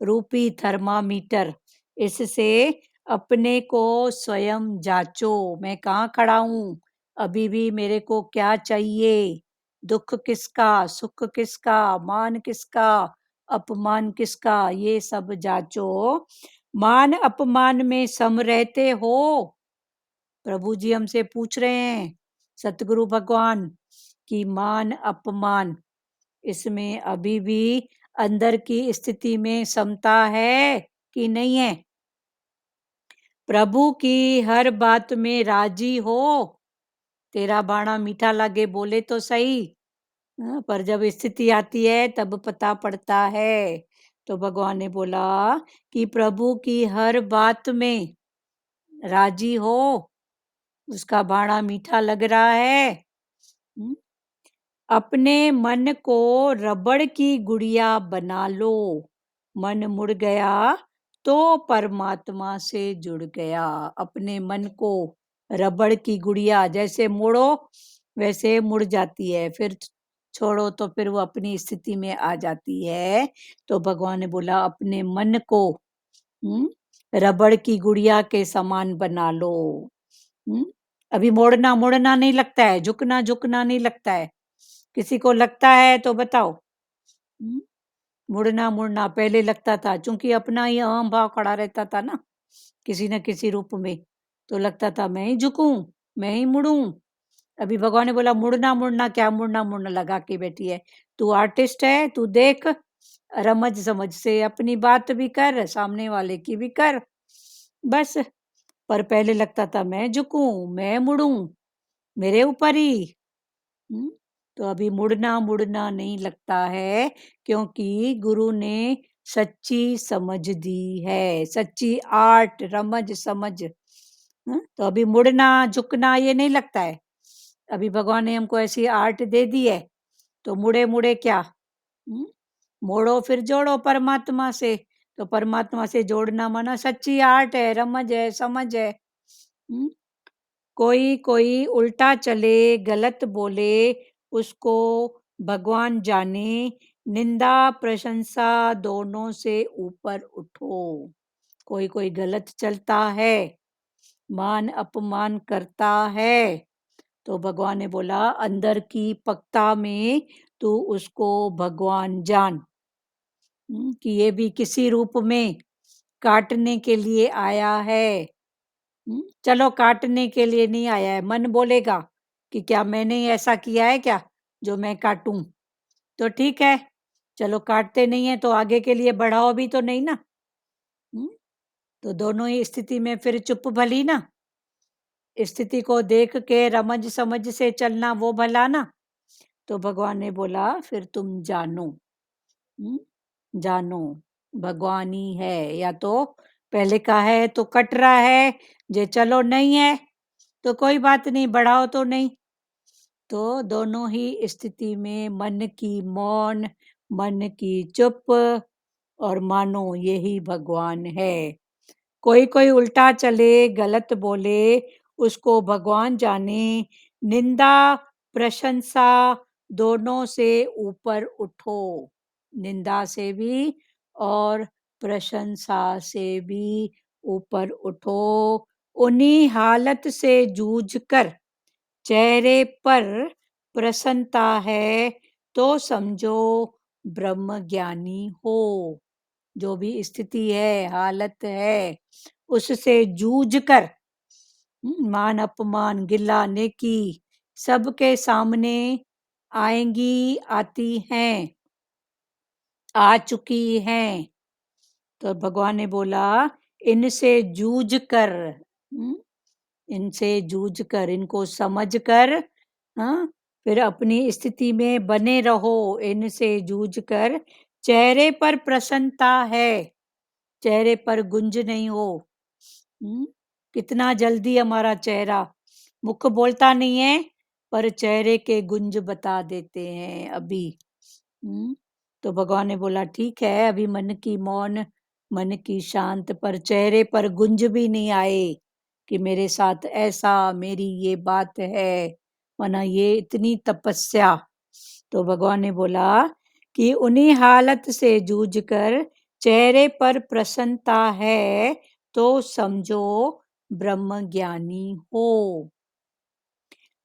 रूपी थर्मामीटर, इससे अपने को स्वयं जांचो। मैं कहाँ खड़ा हूँ? अभी भी मेरे को क्या चाहिए? दुख किसका, सुख किसका, मान किसका, अपमान किसका? ये सब जांचो। मान अपमान में सम रहते हो? प्रभु जी हमसे पूछ रहे हैं, सतगुरु भगवान, कि मान अपमान, इसमें अभी भी अंदर की स्थिति में समता है कि नहीं है? प्रभु की हर बात में राजी हो? तेरा बाणा मीठा लगे बोले तो सही, पर जब स्थिति आती है तब पता पड़ता है। तो भगवान ने बोला कि प्रभु की हर बात में राजी हो, उसका बाणा मीठा लग रहा है। अपने मन को रबड़ की गुड़िया बना लो। मन मुड़ गया तो परमात्मा से जुड़ गया। अपने मन को रबड़ की गुड़िया, जैसे मोड़ो वैसे मुड़ जाती है, फिर छोड़ो तो फिर वो अपनी स्थिति में आ जाती है। तो भगवान ने बोला अपने मन को रबड़ की गुड़िया के समान बना लो। अभी मोड़ना मोड़ना नहीं लगता है, झुकना झुकना नहीं लगता है। किसी को लगता है तो बताओ? मुड़ना मुड़ना पहले लगता था, क्योंकि अपना ही अहम भाव खड़ा रहता था ना किसी न किसी रूप में, तो लगता था मैं ही झुकूं, मैं ही मुड़ूं। अभी भगवान ने बोला मुड़ना मुड़ना क्या, मुड़ना मुड़ना लगा के बैठी है। तू आर्टिस्ट है, तू देख, रमज समझ से अपनी बात भी कर, सामने वाले की भी कर, बस। पर पहले लगता था मैं झुकूं, मैं मुड़ूं, मेरे ऊपर ही। तो अभी मुड़ना मुड़ना नहीं लगता है, क्योंकि गुरु ने सच्ची समझ दी है, सच्ची आर्ट, रमज समझ। तो अभी मुड़ना झुकना ये नहीं लगता है। अभी भगवान ने हमको ऐसी आर्ट दे दी है, तो मुड़े मुड़े क्या? मोड़ो फिर जोड़ो परमात्मा से। तो परमात्मा से जोड़ना माना सच्ची आर्ट है, रमज है, समझ है। कोई कोई उल्टा चले, गलत बोले, उसको भगवान जाने। निंदा प्रशंसा दोनों से ऊपर उठो। कोई कोई गलत चलता है, मान अपमान करता है, तो भगवान ने बोला अंदर की पक्ता में तू उसको भगवान जान, कि ये भी किसी रूप में काटने के लिए आया है। चलो काटने के लिए नहीं आया है, मन बोलेगा कि क्या मैंने ऐसा किया है क्या जो मैं काटूं, तो ठीक है, चलो काटते नहीं है तो आगे के लिए बढ़ाओ भी तो नहीं ना। तो दोनों ही स्थिति में फिर चुप भली ना, स्थिति को देख के रमज समझ से चलना वो भला ना। तो भगवान ने बोला फिर तुम जानो, जानो भगवान ही है, या तो पहले का है तो कट रहा है, जे चलो नहीं है तो कोई बात नहीं, बढ़ाओ तो नहीं। तो दोनों ही स्थिति में मन की मौन, मन की चुप, और मानो यही भगवान है। कोई कोई उल्टा चले, गलत बोले, उसको भगवान जाने, निंदा प्रशंसा दोनों से ऊपर उठो, निंदा से भी और प्रशंसा से भी ऊपर उठो। उन्हीं हालत से जूझ कर चेहरे पर प्रसन्नता है तो समझो ब्रह्म ज्ञानी हो। जो भी स्थिति है, हालत है, उससे जूझ कर मान अपमान गिला नेकी सबके सामने आएंगी, आती हैं, आ चुकी हैं। तो भगवान ने बोला इनसे जूझ कर, इनसे जूझ कर, इनको समझ कर, हाँ, फिर अपनी स्थिति में बने रहो। इनसे जूझ कर चेहरे पर प्रसन्नता है, चेहरे पर गुंज नहीं हो। कितना जल्दी हमारा चेहरा, मुख बोलता नहीं है पर चेहरे के गुंज बता देते हैं अभी। तो भगवान ने बोला ठीक है, अभी मन की मौन, मन की शांत, पर चेहरे पर गुंज भी नहीं आए कि मेरे साथ ऐसा, मेरी ये बात है, वरना ये इतनी तपस्या। तो भगवान ने बोला कि उन्हीं हालत से जूझ कर चेहरे पर प्रसन्नता है तो समझो ब्रह्म ज्ञानी हो।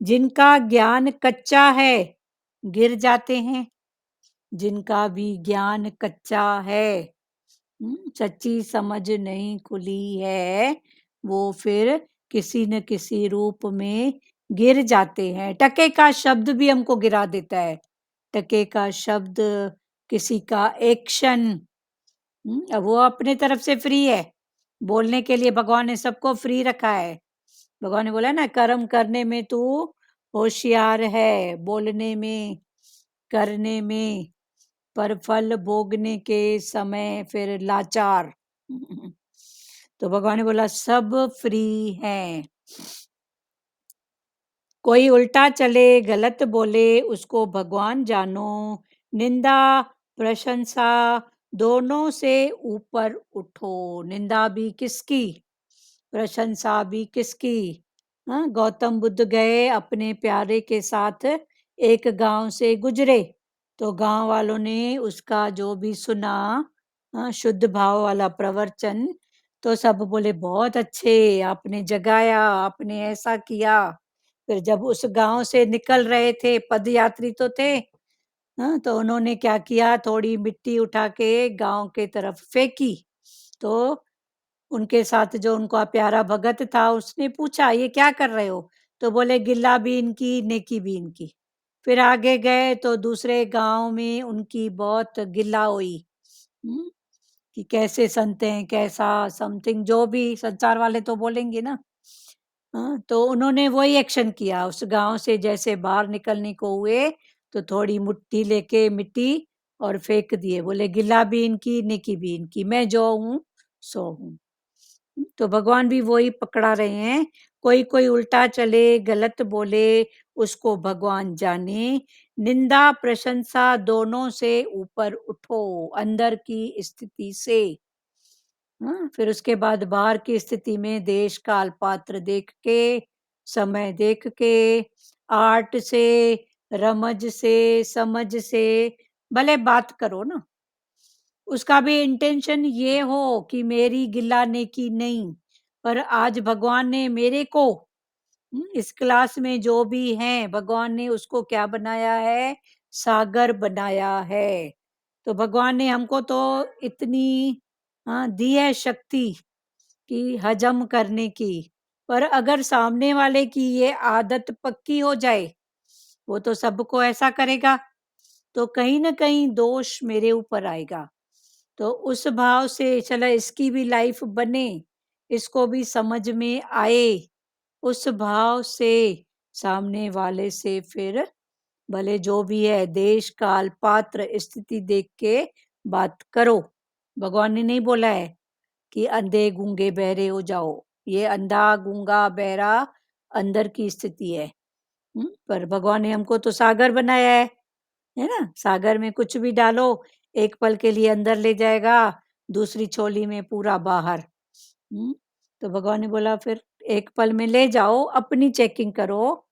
जिनका ज्ञान कच्चा है गिर जाते हैं, जिनका भी ज्ञान कच्चा है, सच्ची समझ नहीं खुली है, वो फिर किसी न किसी रूप में गिर जाते हैं। टके का शब्द भी हमको गिरा देता है, टके का शब्द, किसी का एक्शन, अब वो अपने तरफ से फ्री है बोलने के लिए, भगवान ने सबको फ्री रखा है। भगवान ने बोला ना कर्म करने में तू होशियार है, बोलने में, करने में, पर फल भोगने के समय फिर लाचार। तो भगवान ने बोला सब फ्री हैं। कोई उल्टा चले, गलत बोले, उसको भगवान जानो, निंदा प्रशंसा दोनों से ऊपर उठो। निंदा भी किसकी, प्रशंसा भी किसकी। हाँ, गौतम बुद्ध गए अपने प्यारे के साथ, एक गांव से गुजरे, तो गांव वालों ने उसका जो भी सुना, शुद्ध भाव वाला प्रवचन, तो सब बोले बहुत अच्छे, आपने जगाया, आपने ऐसा किया। फिर जब उस गांव से निकल रहे थे, पदयात्री तो थे, हाँ, तो उन्होंने क्या किया, थोड़ी मिट्टी उठा के गांव के तरफ फेंकी। तो उनके साथ जो उनका प्यारा भगत था उसने पूछा ये क्या कर रहे हो, तो बोले गिल्ला भी इनकी नेकी भी इनकी। फिर आगे गए तो दूसरे गांव में उनकी बहुत गिल्ला हुई, कि कैसे संत हैं, कैसा समथिंग, जो भी संसार वाले तो बोलेंगे ना। हाँ, तो उन्होंने वही एक्शन किया, उस गांव से जैसे बाहर निकलने को हुए तो थोड़ी मुट्ठी लेके मिट्टी और फेंक दिए, बोले गिल्ला भी इनकी नेकी भी इनकी, मैं जो हूँ सो हूँ। तो भगवान भी वही पकड़ा रहे हैं, कोई कोई उल्टा चले, गलत बोले, उसको भगवान जाने, निंदा प्रशंसा दोनों से ऊपर उठो, अंदर की स्थिति से। फिर उसके बाद बाहर की स्थिति में देश काल पात्र देख के, समय देख के, आर्ट से, रमज से, समझ से भले बात करो ना, उसका भी इंटेंशन ये हो कि मेरी गिला नेकी नहीं, पर आज भगवान ने मेरे को इस क्लास में जो भी हैं भगवान ने उसको क्या बनाया है? सागर बनाया है। तो भगवान ने हमको तो इतनी दी है शक्ति कि हजम करने की, पर अगर सामने वाले की ये आदत पक्की हो जाए, वो तो सबको ऐसा करेगा, तो कहीं ना कहीं दोष मेरे ऊपर आएगा। तो उस भाव से चला इसकी भी लाइफ बने, इसको भी समझ में आए, उस भाव से सामने वाले से फिर भले जो भी है देश काल पात्र स्थिति देख के बात करो। भगवान ने नहीं बोला है कि अंधे गूंगे बहरे हो जाओ, ये अंधा गूंगा बहरा अंदर की स्थिति है। पर भगवान ने हमको तो सागर बनाया है ना? सागर में कुछ भी डालो, एक पल के लिए अंदर ले जाएगा, दूसरी छोली में पूरा बाहर। तो भगवान ने बोला फिर एक पल में ले जाओ, अपनी चेकिंग करो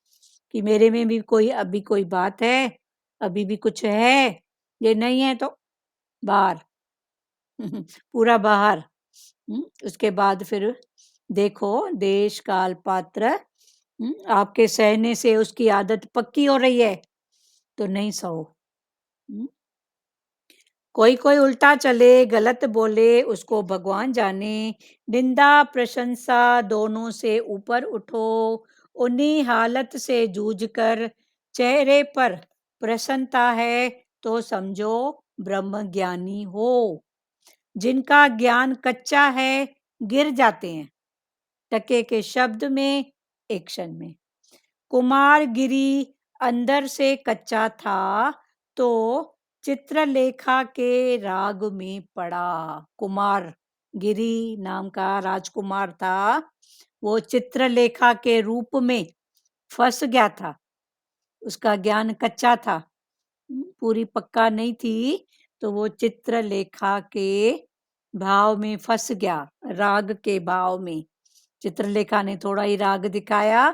कि मेरे में भी कोई अभी कोई बात है, अभी भी कुछ है, ये नहीं है तो बाहर पूरा बाहर। उसके बाद फिर देखो देश काल पात्र आपके सहने से उसकी आदत पक्की हो रही है तो नहीं सहो। कोई कोई उल्टा चले, गलत बोले, उसको भगवान जाने, निंदा प्रशंसा दोनों से ऊपर उठो, उन्हीं हालत से जूझकर चेहरे पर प्रसन्नता है तो समझो ब्रह्म ज्ञानी हो। जिनका ज्ञान कच्चा है गिर जाते हैं टके के शब्द में, एक क्षण में। कुमार गिरी अंदर से कच्चा था तो चित्रलेखा के राग में पड़ा। कुमार गिरी नाम का राजकुमार था, वो चित्रलेखा के रूप में फंस गया था, उसका ज्ञान कच्चा था, पूरी पक्का नहीं थी, तो वो चित्रलेखा के भाव में फंस गया, राग के भाव में। चित्रलेखा ने थोड़ा ही राग दिखाया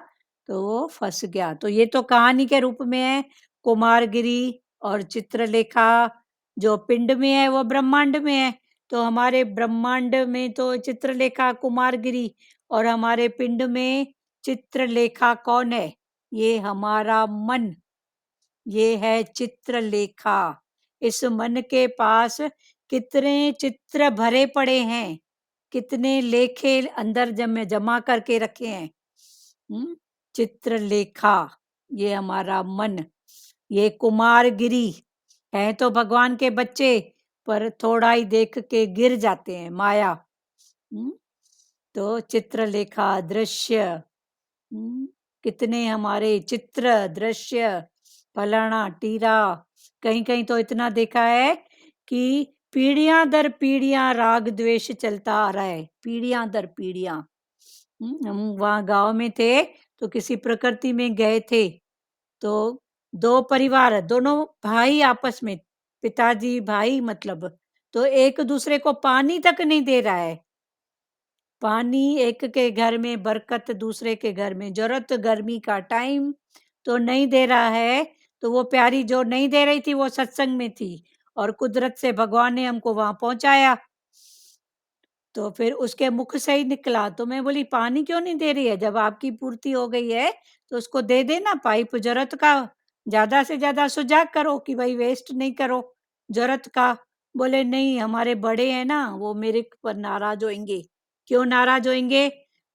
तो वो फंस गया। तो ये तो कहानी के रूप में है, कुमारगिरी और चित्रलेखा जो पिंड में है वो ब्रह्मांड में है। तो हमारे ब्रह्मांड में तो चित्रलेखा कुमारगिरी, और हमारे पिंड में चित्रलेखा कौन है? ये हमारा मन, ये है चित्रलेखा। इस मन के पास कितने चित्र भरे पड़े हैं, कितने लेखे अंदर जमा करके रखे हैं। चित्रलेखा ये हमारा मन, ये कुमारगिरी है तो भगवान के बच्चे, पर थोड़ा ही देख के गिर जाते हैं माया। तो चित्रलेखा दृश्य, कितने हमारे चित्र दृश्य फलाना टीरा, कहीं कहीं तो इतना देखा है कि पीढ़ियां दर पीढ़ियां राग द्वेष चलता आ रहा है, पीढ़ियां दर पीढ़ियां। हम वहाँ गांव में थे तो किसी प्रकृति में गए थे, तो दो परिवार, दोनों भाई आपस में, पिताजी भाई मतलब, तो एक दूसरे को पानी तक नहीं दे रहा है। पानी एक के घर में बरकत, दूसरे के घर में जरूरत, गर्मी का टाइम तो नहीं दे रहा है। तो वो प्यारी जो नहीं दे रही थी वो सत्संग में थी, और कुदरत से भगवान ने हमको वहां पहुंचाया। तो फिर उसके मुख से ही निकला, तो मैं बोली पानी क्यों नहीं दे रही है? जब आपकी पूर्ति हो गई है तो उसको दे देना पाइप, जरूरत का ज्यादा से ज्यादा सुजाग करो कि भाई वेस्ट नहीं करो जरूरत का। बोले नहीं, हमारे बड़े हैं ना, वो मेरे पर नाराज होंगे। क्यों नाराज होंगे?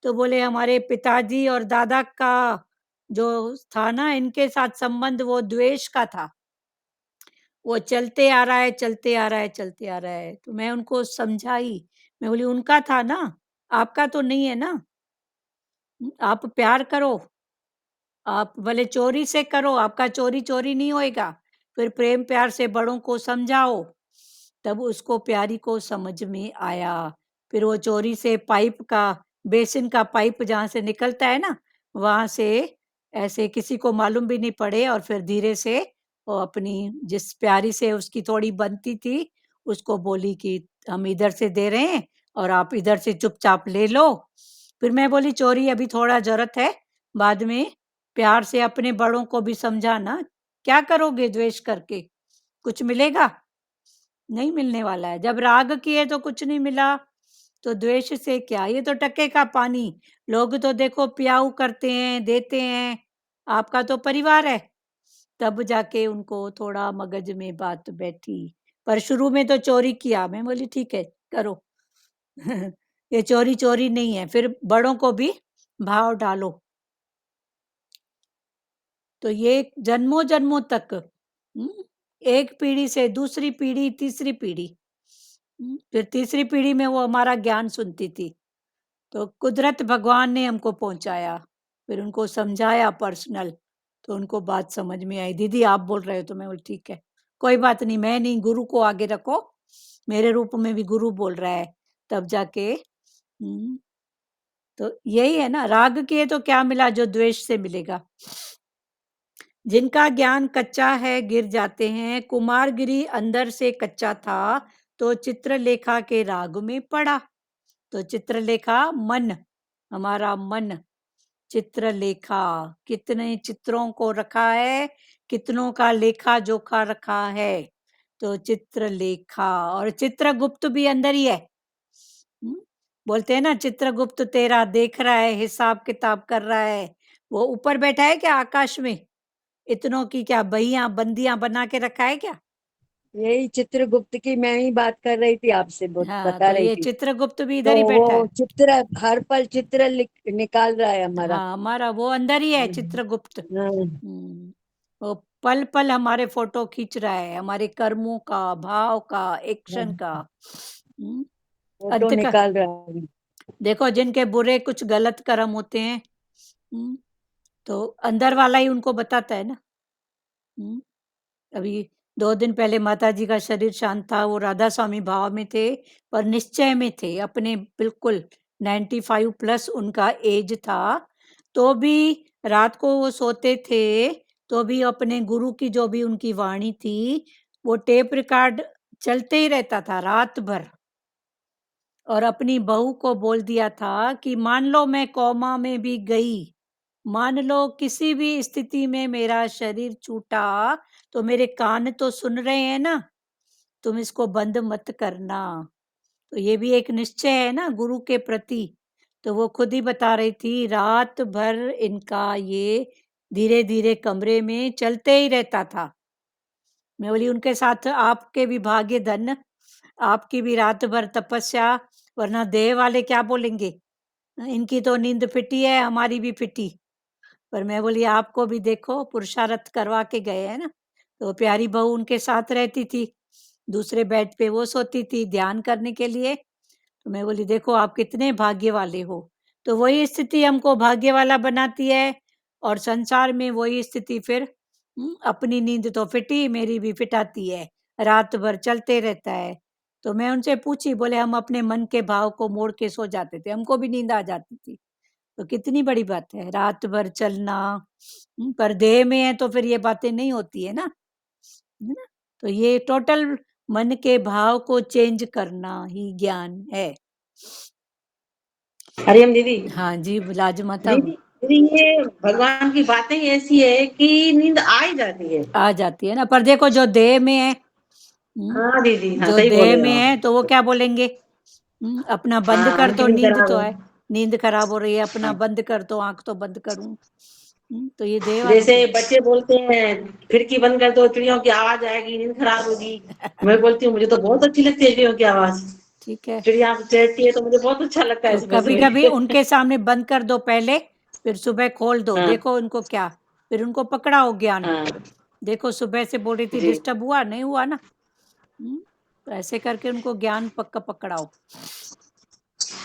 तो बोले हमारे पिताजी और दादा का जो था ना, इनके साथ संबंध वो द्वेष का था, वो चलते आ रहा है, चलते आ रहा है, चलते आ रहा है। तो मैं उनको समझाई, मैं बोली उनका था ना, आपका तो नहीं है ना। आप प्यार करो, आप भले चोरी से करो, आपका चोरी चोरी नहीं होएगा। फिर प्रेम प्यार से बड़ों को समझाओ, तब उसको प्यारी को समझ में आया। फिर वो चोरी से पाइप का, बेसिन का पाइप जहाँ से निकलता है ना, वहां से ऐसे किसी को मालूम भी नहीं पड़े, और फिर धीरे से वो अपनी जिस प्यारी से उसकी थोड़ी बनती थी उसको बोली कि हम इधर से दे रहे हैं और आप इधर से चुपचाप ले लो। फिर मैं बोली चोरी अभी थोड़ा जरूरत है, बाद में प्यार से अपने बड़ों को भी समझाना। क्या करोगे द्वेष करके? कुछ मिलेगा? नहीं मिलने वाला है। जब राग किए तो कुछ नहीं मिला, तो द्वेष से क्या, ये तो टके का पानी, लोग तो देखो प्याऊ करते हैं, देते हैं, आपका तो परिवार है। तब जाके उनको थोड़ा मगज में बात बैठी, पर शुरू में तो चोरी किया। मैं बोली ठीक है करो ये चोरी चोरी नहीं है, फिर बड़ों को भी भाव डालो। तो ये जन्मों जन्मों तक एक पीढ़ी से दूसरी पीढ़ी, तीसरी पीढ़ी, फिर तीसरी पीढ़ी में वो हमारा ज्ञान सुनती थी। तो कुदरत भगवान ने हमको पहुंचाया, फिर उनको समझाया पर्सनल, तो उनको बात समझ में आई। दीदी आप बोल रहे हो, तो मैं बोली ठीक है कोई बात नहीं, मैं नहीं, गुरु को आगे रखो, मेरे रूप में भी गुरु बोल रहा है, तब जाके तो यही है ना, राग किए तो क्या मिला जो द्वेष से मिलेगा। जिनका ज्ञान कच्चा है गिर जाते हैं, कुमारगिरी अंदर से कच्चा था तो चित्रलेखा के राग में पड़ा। तो चित्रलेखा मन, हमारा मन, चित्रलेखा, कितने चित्रों को रखा है, कितनों का लेखा जोखा रखा है, तो चित्रलेखा। और चित्रगुप्त भी अंदर ही है। बोलते हैं ना चित्रगुप्त तेरा देख रहा है, हिसाब किताब कर रहा है। वो ऊपर बैठा है क्या आकाश में, इतनों की क्या बहियां बंदियां बना के रखा है क्या? यही चित्रगुप्त की मैं ही बात कर रही थी आपसे, हाँ, बता तो रही ये थी। चित्रगुप्त भी तो इधर ही बैठा वो है। चित्र हर पल चित्र निकाल रहा है हमारा। हाँ, हमारा वो अंदर ही है चित्रगुप्त। वो पल पल हमारे फोटो खींच रहा है, हमारे कर्मों का, भाव का, एक्शन का। फोटो अंत का निकाल रहा है। देखो, जिनके बुरे कुछ गलत कर्म होते हैं, तो अंदर वाला ही उनको बताता है ना। अभी 2 दिन पहले माता जी का शरीर शांत था, वो राधा स्वामी भाव में थे, पर निश्चय में थे अपने, बिल्कुल 95 प्लस उनका एज था, तो भी रात को वो सोते थे, तो भी अपने गुरु की जो भी उनकी वाणी थी, वो टेप रिकॉर्ड चलते ही रहता था रात भर। और अपनी बहू को बोल दिया था कि मान लो मैं कोमा में भी गई, मान लो किसी भी स्थिति में मेरा शरीर छूटा, तो मेरे कान तो सुन रहे हैं ना, तुम इसको बंद मत करना। तो ये भी एक निश्चय है ना गुरु के प्रति। तो वो खुद ही बता रही थी, रात भर इनका ये धीरे धीरे कमरे में चलते ही रहता था। मैं बोली उनके साथ आपके भी भाग्य धन, आपकी भी रात भर तपस्या, वरना देह वाले क्या बोलेंगे, इनकी तो नींद फिटी है, हमारी भी फिटी। पर मैं बोली आपको भी देखो, पुरुषार्थ करवा के गए हैं ना। तो प्यारी बहू उनके साथ रहती थी, दूसरे बेड पे वो सोती थी ध्यान करने के लिए। तो मैं बोली देखो आप कितने भाग्य वाले हो। तो वही स्थिति हमको भाग्य वाला बनाती है, और संसार में वही स्थिति फिर अपनी नींद तो फिटी, मेरी भी फिटाती है, रात भर चलते रहता है। तो मैं उनसे पूछी, बोले हम अपने मन के भाव को मोड़ के सो जाते थे, हमको भी नींद आ जाती थी। तो कितनी बड़ी बात है रात भर चलना। पर देह में है तो फिर ये बातें नहीं होती है ना, है ना। तो ये टोटल मन के भाव को चेंज करना ही ज्ञान है। हरिओम दीदी। हाँ जी, लाज माता। दीदी ये भगवान की बातें ही ऐसी है कि नींद आ ही जाती है। आ जाती है ना, पर देखो जो देह में है, हाँ दीदी, हाँ जो सही देह बोले में आप। है तो वो क्या बोलेंगे, अपना बंद हाँ, कर, उनकी तो नींद नींद खराब तो है। है, नींद खराब हो रही है, अपना बंद कर, तो आंख तो बंद करूं। तो ये देह वालों जैसे की बच्चे बोलते हैं खिड़की बंद कर दो, चिड़ियों की आवाज आएगी, नींद खराब होगी। मैं बोलती हूँ मुझे तो बहुत अच्छी लगती है चिड़ियों की आवाज। ठीक है। चिड़िया चहकती है तो मुझे बहुत अच्छा लगता है तो सुबह कभी कभी सुबह। उनके सामने बंद कर दो पहले, फिर सुबह खोल दो, हाँ देखो उनको क्या, फिर उनको पकड़ाओ ज्ञान। हाँ देखो सुबह से बोल रही थी जी। डिस्टर्ब हुआ, नहीं हुआ ना। तो ऐसे करके उनको ज्ञान पक्का पकड़ाओ।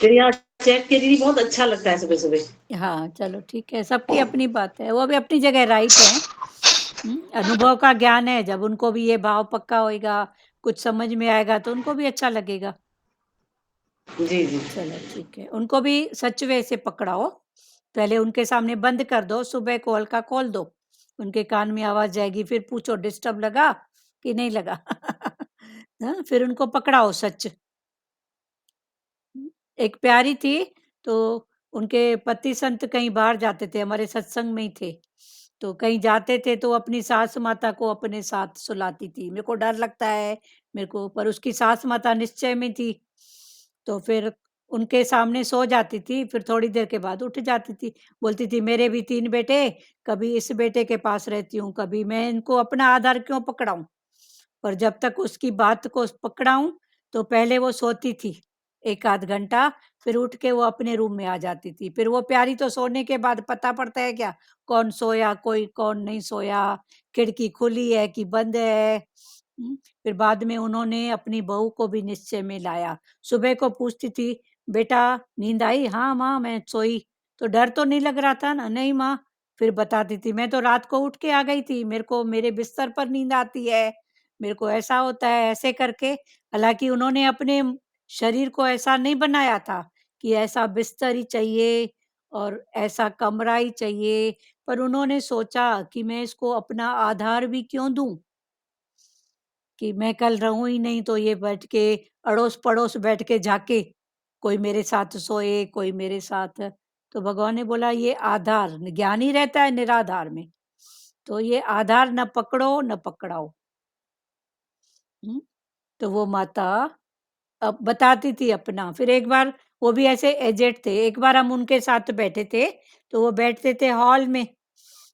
चिड़िया चहकती है दीदी, बहुत अच्छा लगता है सुबह सुबह। हाँ चलो ठीक है, सबकी अपनी बात है, वो भी अपनी जगह राइट है। अनुभव का ज्ञान है, जब उनको भी ये भाव पक्का होएगा, कुछ समझ में आएगा, तो उनको भी अच्छा लगेगा। जी जी। चलो ठीक है, उनको भी सच वे से पकड़ाओ, पहले उनके सामने बंद कर दो, सुबह को हल्का खोल दो, उनके कान में आवाज जाएगी, फिर पूछो डिस्टर्ब लगा कि नहीं लगा। हाँ, फिर उनको पकड़ाओ सच। एक प्यारी थी, तो उनके पति संत कहीं बाहर जाते थे, हमारे सत्संग में ही थे, तो कहीं जाते थे तो अपनी सास माता को अपने साथ सुलाती थी। मेरे को डर लगता है, मेरे को, पर उसकी सास माता निश्चय में थी, तो फिर उनके सामने सो जाती थी, फिर थोड़ी देर के बाद उठ जाती थी, बोलती थी मेरे भी 3 बेटे, कभी इस बेटे के पास रहती हूँ, कभी मैं इनको अपना आधार क्यों पकड़ाऊं। पर जब तक उसकी बात को पकड़ाऊं तो पहले वो सोती थी 1 आध घंटा, फिर उठ के वो अपने रूम में आ जाती थी। फिर वो प्यारी तो सोने के बाद पता पड़ता है क्या कौन सोया कोई कौन नहीं सोया, खिड़की खुली है कि बंद है। फिर बाद में उन्होंने अपनी बहू को भी निश्चय में लाया। सुबह को पूछती थी बेटा नींद आई, हाँ माँ मैं सोई। तो डर तो नहीं लग रहा था ना, नहीं माँ। फिर बताती थी मैं तो रात को उठ के आ गई थी, मेरे को मेरे बिस्तर पर नींद आती है, मेरे को ऐसा होता है, ऐसे करके। हालांकि उन्होंने अपने शरीर को ऐसा नहीं बनाया था कि ऐसा बिस्तर ही चाहिए और ऐसा कमरा ही चाहिए, पर उन्होंने सोचा कि मैं इसको अपना आधार भी क्यों दूं, कि मैं कल रहूं ही नहीं तो ये बैठ के अड़ोस पड़ोस बैठ के जाके कोई मेरे साथ सोए, कोई मेरे साथ। तो भगवान ने बोला ये आधार ज्ञानी रहता है निराधार में, तो ये आधार न पकड़ो न पकड़ाओ। तो वो माता अब बताती थी अपना। फिर एक बार वो भी ऐसे एजेड थे, एक बार हम उनके साथ बैठे थे, तो वो बैठते थे हॉल में,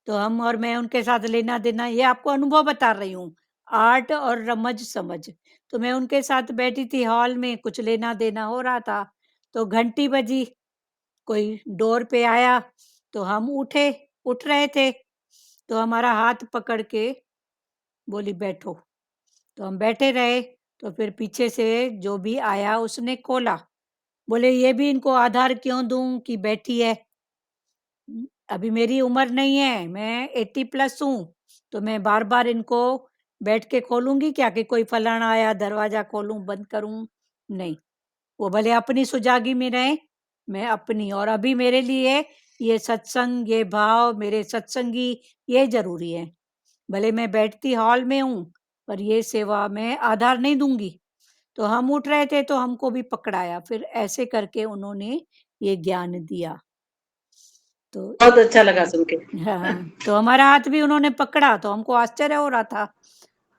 तो हम और मैं उनके साथ लेना देना, ये आपको अनुभव बता रही हूँ, आर्ट और रमज समझ। तो मैं उनके साथ बैठी थी हॉल में, कुछ लेना देना हो रहा था, तो घंटी बजी, कोई डोर पे आया, तो हम उठ रहे थे, तो हमारा हाथ पकड़ के बोली बैठो, तो हम बैठे रहे। तो फिर पीछे से जो भी आया उसने खोला, बोले ये भी इनको आधार क्यों दूं कि बैठी है। अभी मेरी उम्र नहीं है, मैं 80+ हूँ, तो मैं बार बार इनको बैठ के खोलूंगी क्या कि कोई फलाना आया दरवाजा खोलूं बंद करूं, नहीं। वो भले अपनी सुजागी में रहे, मैं अपनी। और अभी मेरे लिए ये सत्संग, ये भाव, मेरे सत्संगी ये जरूरी है। भले मैं बैठती हॉल में हूँ, पर ये सेवा मैं आधार नहीं दूंगी। तो हम उठ रहे थे तो हमको भी पकड़ाया, फिर ऐसे करके उन्होंने ये ज्ञान दिया। तो बहुत अच्छा लगा सुन के। हाँ, तो हमारा हाथ भी उन्होंने पकड़ा, तो हमको आश्चर्य हो रहा था।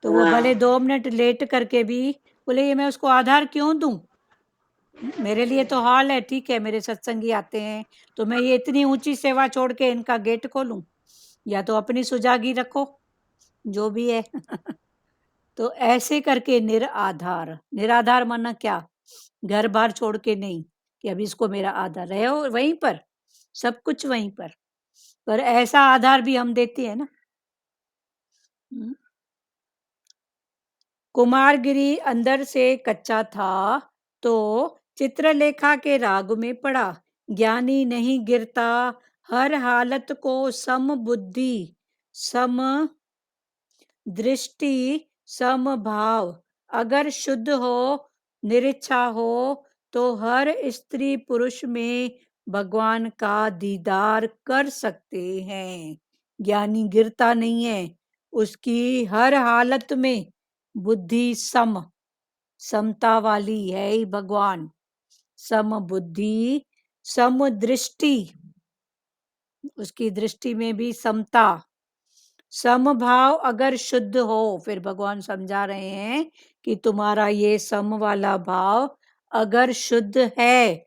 तो वो भले 2 मिनट लेट करके भी बोले ये मैं उसको आधार क्यों दूं, मेरे लिए तो हॉल है, ठीक है, मेरे सत्संगी आते हैं, तो मैं ये इतनी ऊंची सेवा छोड़ के इनका गेट खोलूं, या तो अपनी सुजागी रखो जो भी है। तो ऐसे करके निराधार माना क्या, घर बार छोड़ के नहीं कि अभी इसको मेरा आधार रहो वहीं पर, सब कुछ वहीं पर ऐसा आधार भी हम देते हैं ना। कुमारगिरी अंदर से कच्चा था तो चित्रलेखा के राग में पड़ा, ज्ञानी नहीं गिरता, हर हालत को सम बुद्धि, सम दृष्टि, सम भाव अगर शुद्ध हो, निरिच्छा हो, तो हर स्त्री पुरुष में भगवान का दीदार कर सकते हैं। ज्ञानी गिरता नहीं है, उसकी हर हालत में बुद्धि समता वाली है ही भगवान। सम बुद्धि, सम दृष्टि, उसकी दृष्टि में भी समता, समभाव अगर शुद्ध हो। फिर भगवान समझा रहे हैं कि तुम्हारा ये सम वाला भाव अगर शुद्ध है,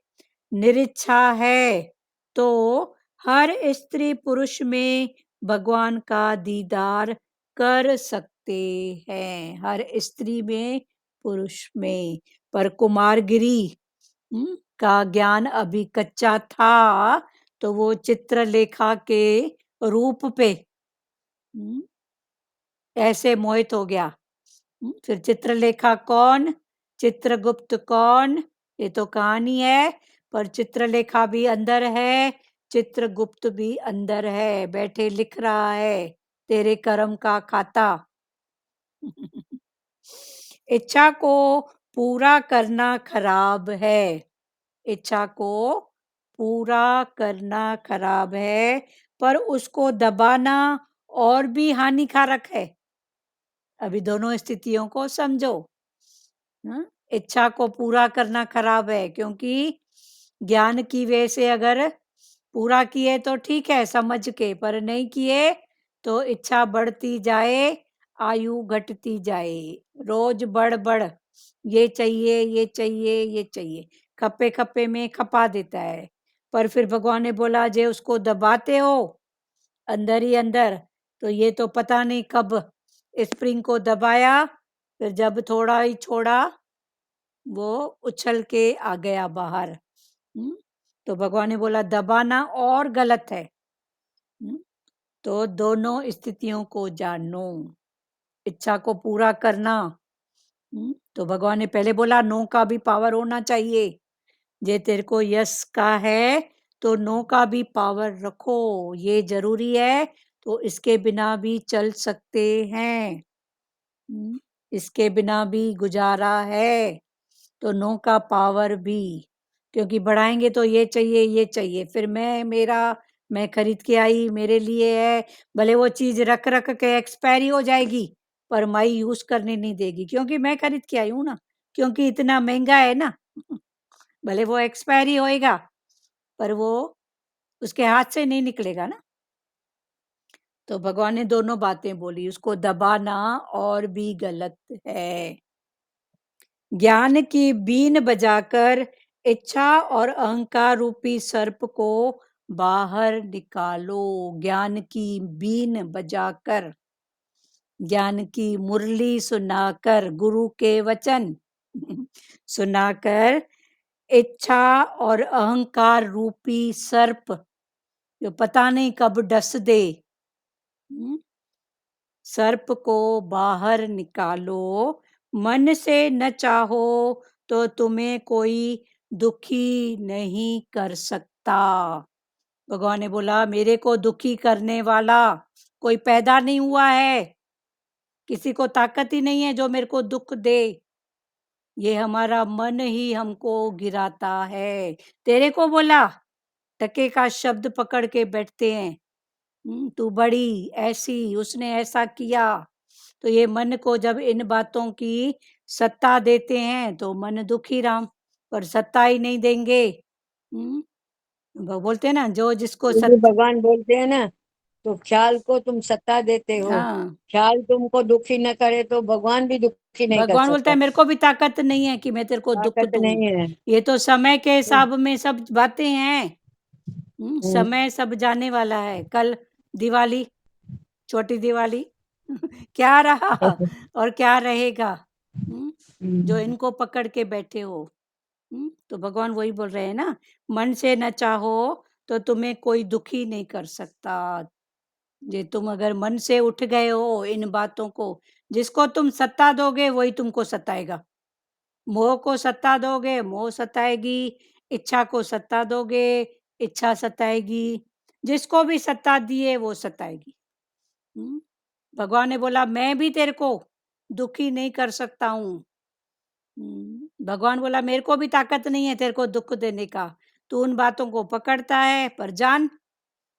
निरिच्छा है, तो हर स्त्री पुरुष में भगवान का दीदार कर सकते हैं, हर स्त्री में पुरुष में। पर कुमारगिरी का ज्ञान अभी कच्चा था, तो वो चित्रलेखा के रूप पे ऐसे मोहित हो गया। फिर चित्रलेखा कौन, चित्रगुप्त कौन, ये तो कहानी है, पर चित्रलेखा भी अंदर है, चित्रगुप्त भी अंदर है, बैठे लिख रहा है तेरे कर्म का खाता। इच्छा को पूरा करना खराब है, इच्छा को पूरा करना खराब है, पर उसको दबाना और भी हानिकारक है। अभी दोनों स्थितियों को समझो। इच्छा को पूरा करना खराब है, क्योंकि ज्ञान की वजह से अगर पूरा किए तो ठीक है समझ के, पर नहीं किए तो इच्छा बढ़ती जाए, आयु घटती जाए, रोज बढ़ बढ़ ये चाहिए ये चाहिए ये चाहिए। खप्पे खप्पे में खपा देता है। पर फिर भगवान ने बोला जे उसको दबाते हो अंदर ही अंदर, तो ये तो पता नहीं कब स्प्रिंग को दबाया, फिर जब थोड़ा ही छोड़ा वो उछल के आ गया बाहर। तो भगवान ने बोला दबाना और गलत है। तो दोनों स्थितियों को जानो, इच्छा को पूरा करना। तो भगवान ने पहले बोला नो का भी पावर होना चाहिए, जे तेरे को यस का है तो नो का भी पावर रखो, ये जरूरी है। तो इसके बिना भी चल सकते हैं, इसके बिना भी गुजारा है, तो नो का पावर भी, क्योंकि बढ़ाएंगे तो ये चाहिए, फिर मैं खरीद के आई, मेरे लिए है, भले वो चीज रख रख के एक्सपायरी हो जाएगी पर माई यूज करने नहीं देगी, क्योंकि मैं खरीद के आई हूं ना, क्योंकि इतना महंगा है ना। भले वो एक्सपायरी होएगा पर वो उसके हाथ से नहीं निकलेगा ना। तो भगवान ने दोनों बातें बोली, उसको दबाना और भी गलत है। ज्ञान की बीन बजाकर इच्छा और अहंकार रूपी सर्प को बाहर निकालो। ज्ञान की बीन बजाकर, ज्ञान की मुरली सुनाकर, गुरु के वचन सुनाकर इच्छा और अहंकार रूपी सर्प जो पता नहीं कब डस दे, सर्प को बाहर निकालो। मन से न चाहो तो तुम्हें कोई दुखी नहीं कर सकता। भगवान ने बोला मेरे को दुखी करने वाला कोई पैदा नहीं हुआ है, किसी को ताकत ही नहीं है जो मेरे को दुख दे, ये हमारा मन ही हमको गिराता है। तेरे को बोला टके का शब्द पकड़ के बैठते हैं, तू बड़ी ऐसी, उसने ऐसा किया, तो ये मन को जब इन बातों की सत्ता देते हैं तो मन दुखी राम, पर सत्ता ही नहीं देंगे। बोलते हैं ना जो जिसको भगवान बोलते हैं ना, तो ख्याल को तुम सत्ता देते हो, हाँ, ख्याल तुमको दुखी न करे तो भगवान भी दुखी नहीं कर भगवान बोलता सकता। है मेरे को भी ताकत नहीं है कि मैं तेरे को दुख ताकत दूं, नहीं है। ये तो समय के हिसाब में सब बातें हैं। समय सब जाने वाला है। कल दिवाली, छोटी दिवाली क्या रहा और क्या रहेगा, जो इनको पकड़ के बैठे हो। तो भगवान वही बोल रहे हैं ना, मन से न चाहो तो तुम्हें कोई दुखी नहीं कर सकता। जे तुम अगर मन से उठ गए हो इन बातों को, जिसको तुम सत्ता दोगे वही तुमको सताएगा। मोह को सत्ता दोगे मोह सताएगी, इच्छा को सत्ता दोगे इच्छा सताएगी, जिसको भी सत्ता दिए वो सताएगी। भगवान ने बोला मैं भी तेरे को दुखी नहीं कर सकता हूँ। भगवान बोला मेरे को भी ताकत नहीं है तेरे को दुख देने का, तू उन बातों को पकड़ता है, पर जान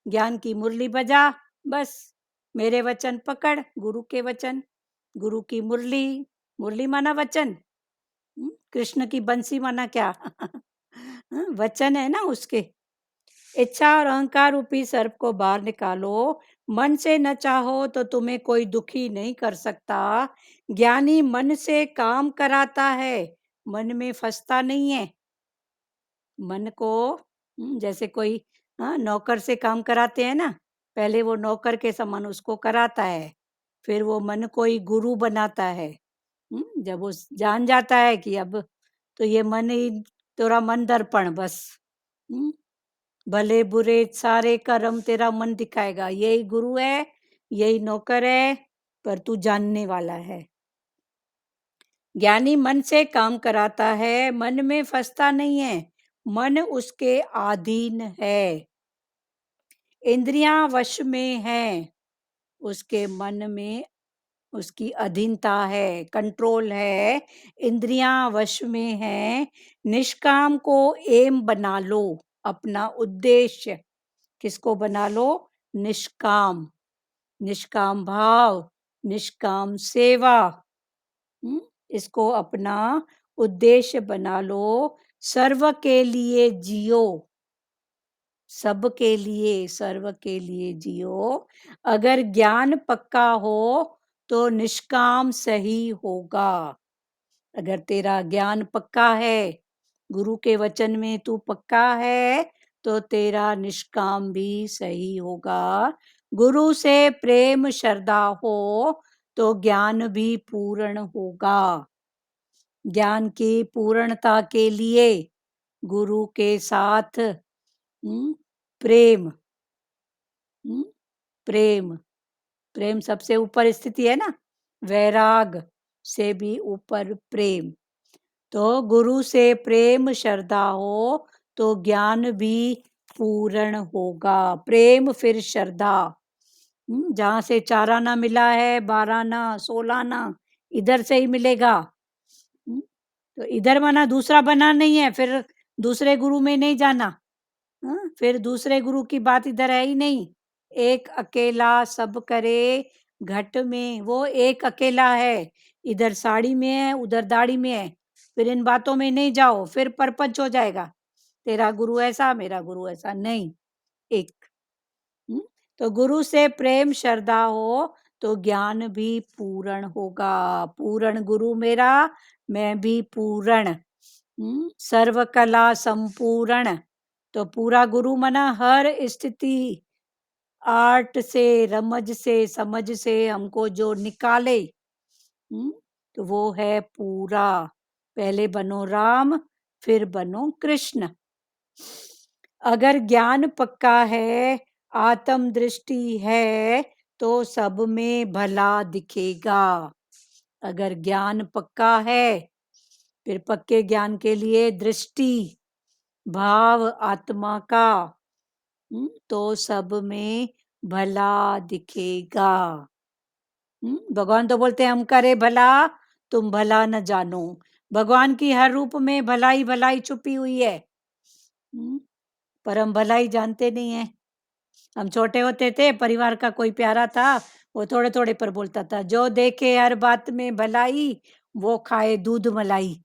ज्ञान की मुरली बजा, बस मेरे वचन पकड़, गुरु के वचन, गुरु की मुरली, मुरली माना वचन, कृष्ण की बंसी माना क्या वचन है ना उसके। इच्छा और अहंकार रूपी सर्प को बाहर निकालो। मन से न चाहो तो तुम्हें कोई दुखी नहीं कर सकता। ज्ञानी मन से काम कराता है, मन में फंसता नहीं है। मन को जैसे कोई नौकर से काम कराते हैं ना, पहले वो नौकर के समान उसको कराता है, फिर वो मन को ही गुरु बनाता है। जब वो जान जाता है कि अब तो ये मन ही तेरा मन दर्पण, बस भले बुरे सारे कर्म तेरा मन दिखाएगा, यही गुरु है, यही नौकर है, पर तू जानने वाला है। ज्ञानी मन से काम कराता है, मन में फंसता नहीं है, मन उसके अधीन है, इंद्रियां वश में है, उसके मन में उसकी अधीनता है, कंट्रोल है, इंद्रियां वश में है। निष्काम को एम बना लो, अपना उद्देश्य किसको बना लो, निष्काम, निष्काम भाव, निष्काम सेवा, इसको अपना उद्देश्य बना लो। सर्व के लिए जियो, सब के लिए, सर्व के लिए जियो। अगर ज्ञान पक्का हो तो निष्काम सही होगा। अगर तेरा ज्ञान पक्का है गुरु के वचन में तू पक्का है तो तेरा निष्काम भी सही होगा। गुरु से प्रेम श्रद्धा हो तो ज्ञान भी पूर्ण होगा। ज्ञान की पूर्णता के लिए गुरु के साथ प्रेम, प्रेम, प्रेम सबसे ऊपर स्थिति है ना, वैराग से भी ऊपर प्रेम। तो गुरु से प्रेम श्रद्धा हो तो ज्ञान भी पूर्ण होगा। प्रेम फिर श्रद्धा, जहां से 4 आना मिला है, 12 आना, 16 आना, इधर से ही मिलेगा। तो इधर माना दूसरा बना नहीं है, फिर दूसरे गुरु में नहीं जाना। फिर दूसरे गुरु की बात इधर है ही नहीं। एक अकेला सब करे घट में, वो एक अकेला है। इधर साड़ी में है, उधर दाढ़ी में है। फिर इन बातों में नहीं जाओ, फिर परपंच हो जाएगा। तेरा गुरु ऐसा, मेरा गुरु ऐसा, नहीं, एक। तो गुरु से प्रेम श्रद्धा हो तो ज्ञान भी पूर्ण होगा। पूर्ण गुरु मेरा, मैं भी पूर्ण। सर्व कला संपूर्ण, तो पूरा गुरु मना हर स्थिति, आर्ट से, रमज से, समझ से हमको जो निकाले, तो वो है पूरा। पहले बनो राम, फिर बनो कृष्ण। अगर ज्ञान पक्का है, आत्म दृष्टि है, तो सब में भला दिखेगा। अगर ज्ञान पक्का है, फिर पक्के ज्ञान के लिए दृष्टि, भाव आत्मा का, तो सब में भला दिखेगा। भगवान तो बोलते हैं हम करे भला तुम भला न जानो। भगवान की हर रूप में भलाई भलाई छुपी हुई है, पर हम भलाई जानते नहीं है। हम छोटे होते थे, परिवार का कोई प्यारा था, वो थोड़े थोड़े पर बोलता था, जो देखे हर बात में भलाई वो खाए दूध मलाई।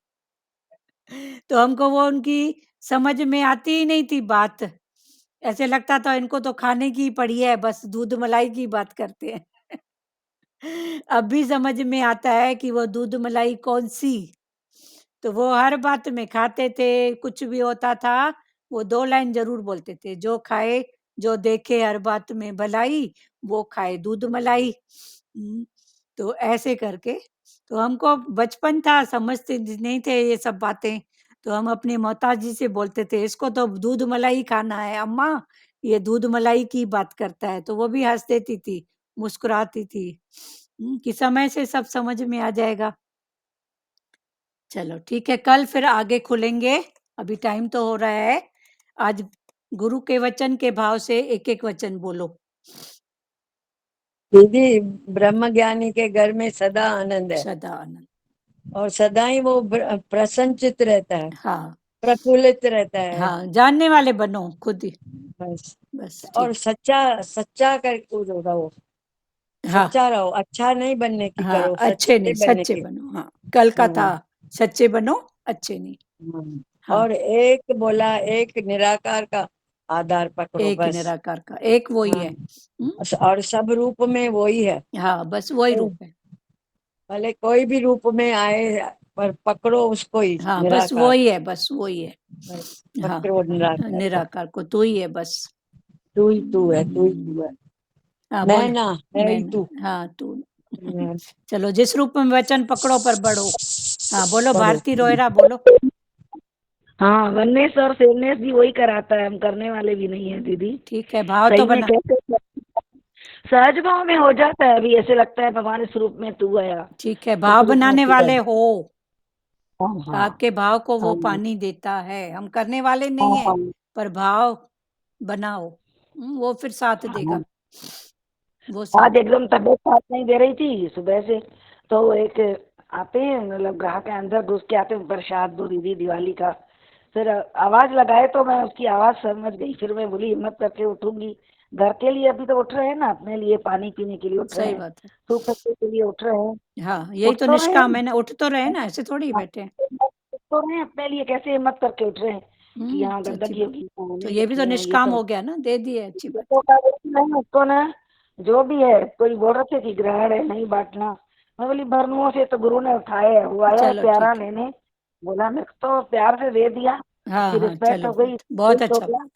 तो हमको वो उनकी समझ में आती ही नहीं थी बात। ऐसे लगता था इनको तो खाने की पड़ी है, बस दूध मलाई की बात करते हैं। अब भी समझ में आता है कि वो दूध मलाई कौन सी। तो वो हर बात में खाते थे, कुछ भी होता था वो 2 लाइन जरूर बोलते थे, जो खाए जो देखे हर बात में भलाई वो खाए दूध मलाई। तो ऐसे करके, तो हमको बचपन था, समझते नहीं थे ये सब बातें। तो हम अपनी मोताजी से बोलते थे, इसको तो दूध मलाई खाना है अम्मा, ये दूध मलाई की बात करता है। तो वो भी हंस देती थी, मुस्कुराती थी। कि समय से सब समझ में आ जाएगा। चलो ठीक है, कल फिर आगे खुलेंगे, अभी टाइम तो हो रहा है। आज गुरु के वचन के भाव से एक एक वचन बोलो। दीदी, ब्रह्म ज्ञानी के घर में सदा आनंद है, सदा आनंद, और सदा ही वो प्रसन्नचित रहता है, हाँ प्रफुल्लित रहता है। हाँ, जानने वाले बनो खुद ही, बस बस और ठीक। सच्चा कर रहो, हाँ सच्चा रहो, अच्छा नहीं बनने की हाँ, करो, अच्छे नहीं, बनने सच्चे की। बनो। हाँ, कल का था, हाँ, सच्चे बनो, अच्छे नहीं। हाँ। हाँ, और एक बोला, एक निराकार का आधार पकड़ो, एक बस। निराकार का, एक वही है। और सब रूप में वही है। हाँ, बस वही रूप है। भले कोई भी रूप में आए, पर पकड़ो उसको ही, हाँ, बस निराकार। वही है, बस वही है। बस हाँ, पकड़ो निराकार को। निराकार को, तू ही है बस। तू ही तू है, तू ही तू है। हाँ, मैं बोल। ना, है ही मैं, तू। हाँ तू। चलो, जिस रूप में वचन पकड़ो पर बढ़ो। हाँ बोलो, भारती रोयरा बोलो। हाँ, वननेस और सेवनेस भी वही कराता है, हम करने वाले भी नहीं है दीदी। ठीक है, भाव सही तो में बना। कैसे सहज भाव में हो जाता है, अभी ऐसे लगता है भगवान इस रूप में तू आया, ठीक है, इस भाव रूप में बनाने तू वाले आया। हो। हाँ भाव हाँ के भाव को वो हाँ पानी देता है, हम करने वाले नहीं हाँ है, हाँ पर भाव बनाओ, वो फिर साथ देगा। हाँ। वो साथ आज एकदम तबीयत साथ नहीं दे रही थी सुबह से, तो एक आते हैं, मतलब ग्राहक के अंदर घुस के आते हैं, प्रसाद दो दीदी दिवाली का। फिर आवाज लगाए तो मैं उसकी आवाज समझ गई, फिर मैं बोली हिम्मत करके उठूंगी। घर के लिए अभी तो उठ रहे हैं ना, अपने लिए पानी पीने के लिए उठ रहे सही हैं, बात है। सूप पत्ते के लिए उठ रहे हैं। हाँ, यही उठ तो तो रहे निष्काम है हैं, ना, उठ तो रहे ना, ऐसे थोड़ी बैठे हैं। उठ तो रहे हैं अपने लिए, कैसे हिम्मत करके उठ रहे हैं कि यहाँ अच्छी गंदगी बात। होगी, तो नहीं ये भी तो उठना है, ये निष्काम सब। हो गया ना, दे दिए, अच्छी बात। तो नहीं, उसको ना जो भी है, कोई बोल रहे थे कि ग्रहण है नहीं बांटना, मैं बोली भरनुओं से तो गुरु ने उठाए है, वो आया है चलो प्यारा ठीक है, लेने, बोला मैं तो प्यार से दे दिया, हाँ उसकी हाँ, रिस्पेक्ट चलो हो गई, बहुत खुश हो अच्छा गया। बात।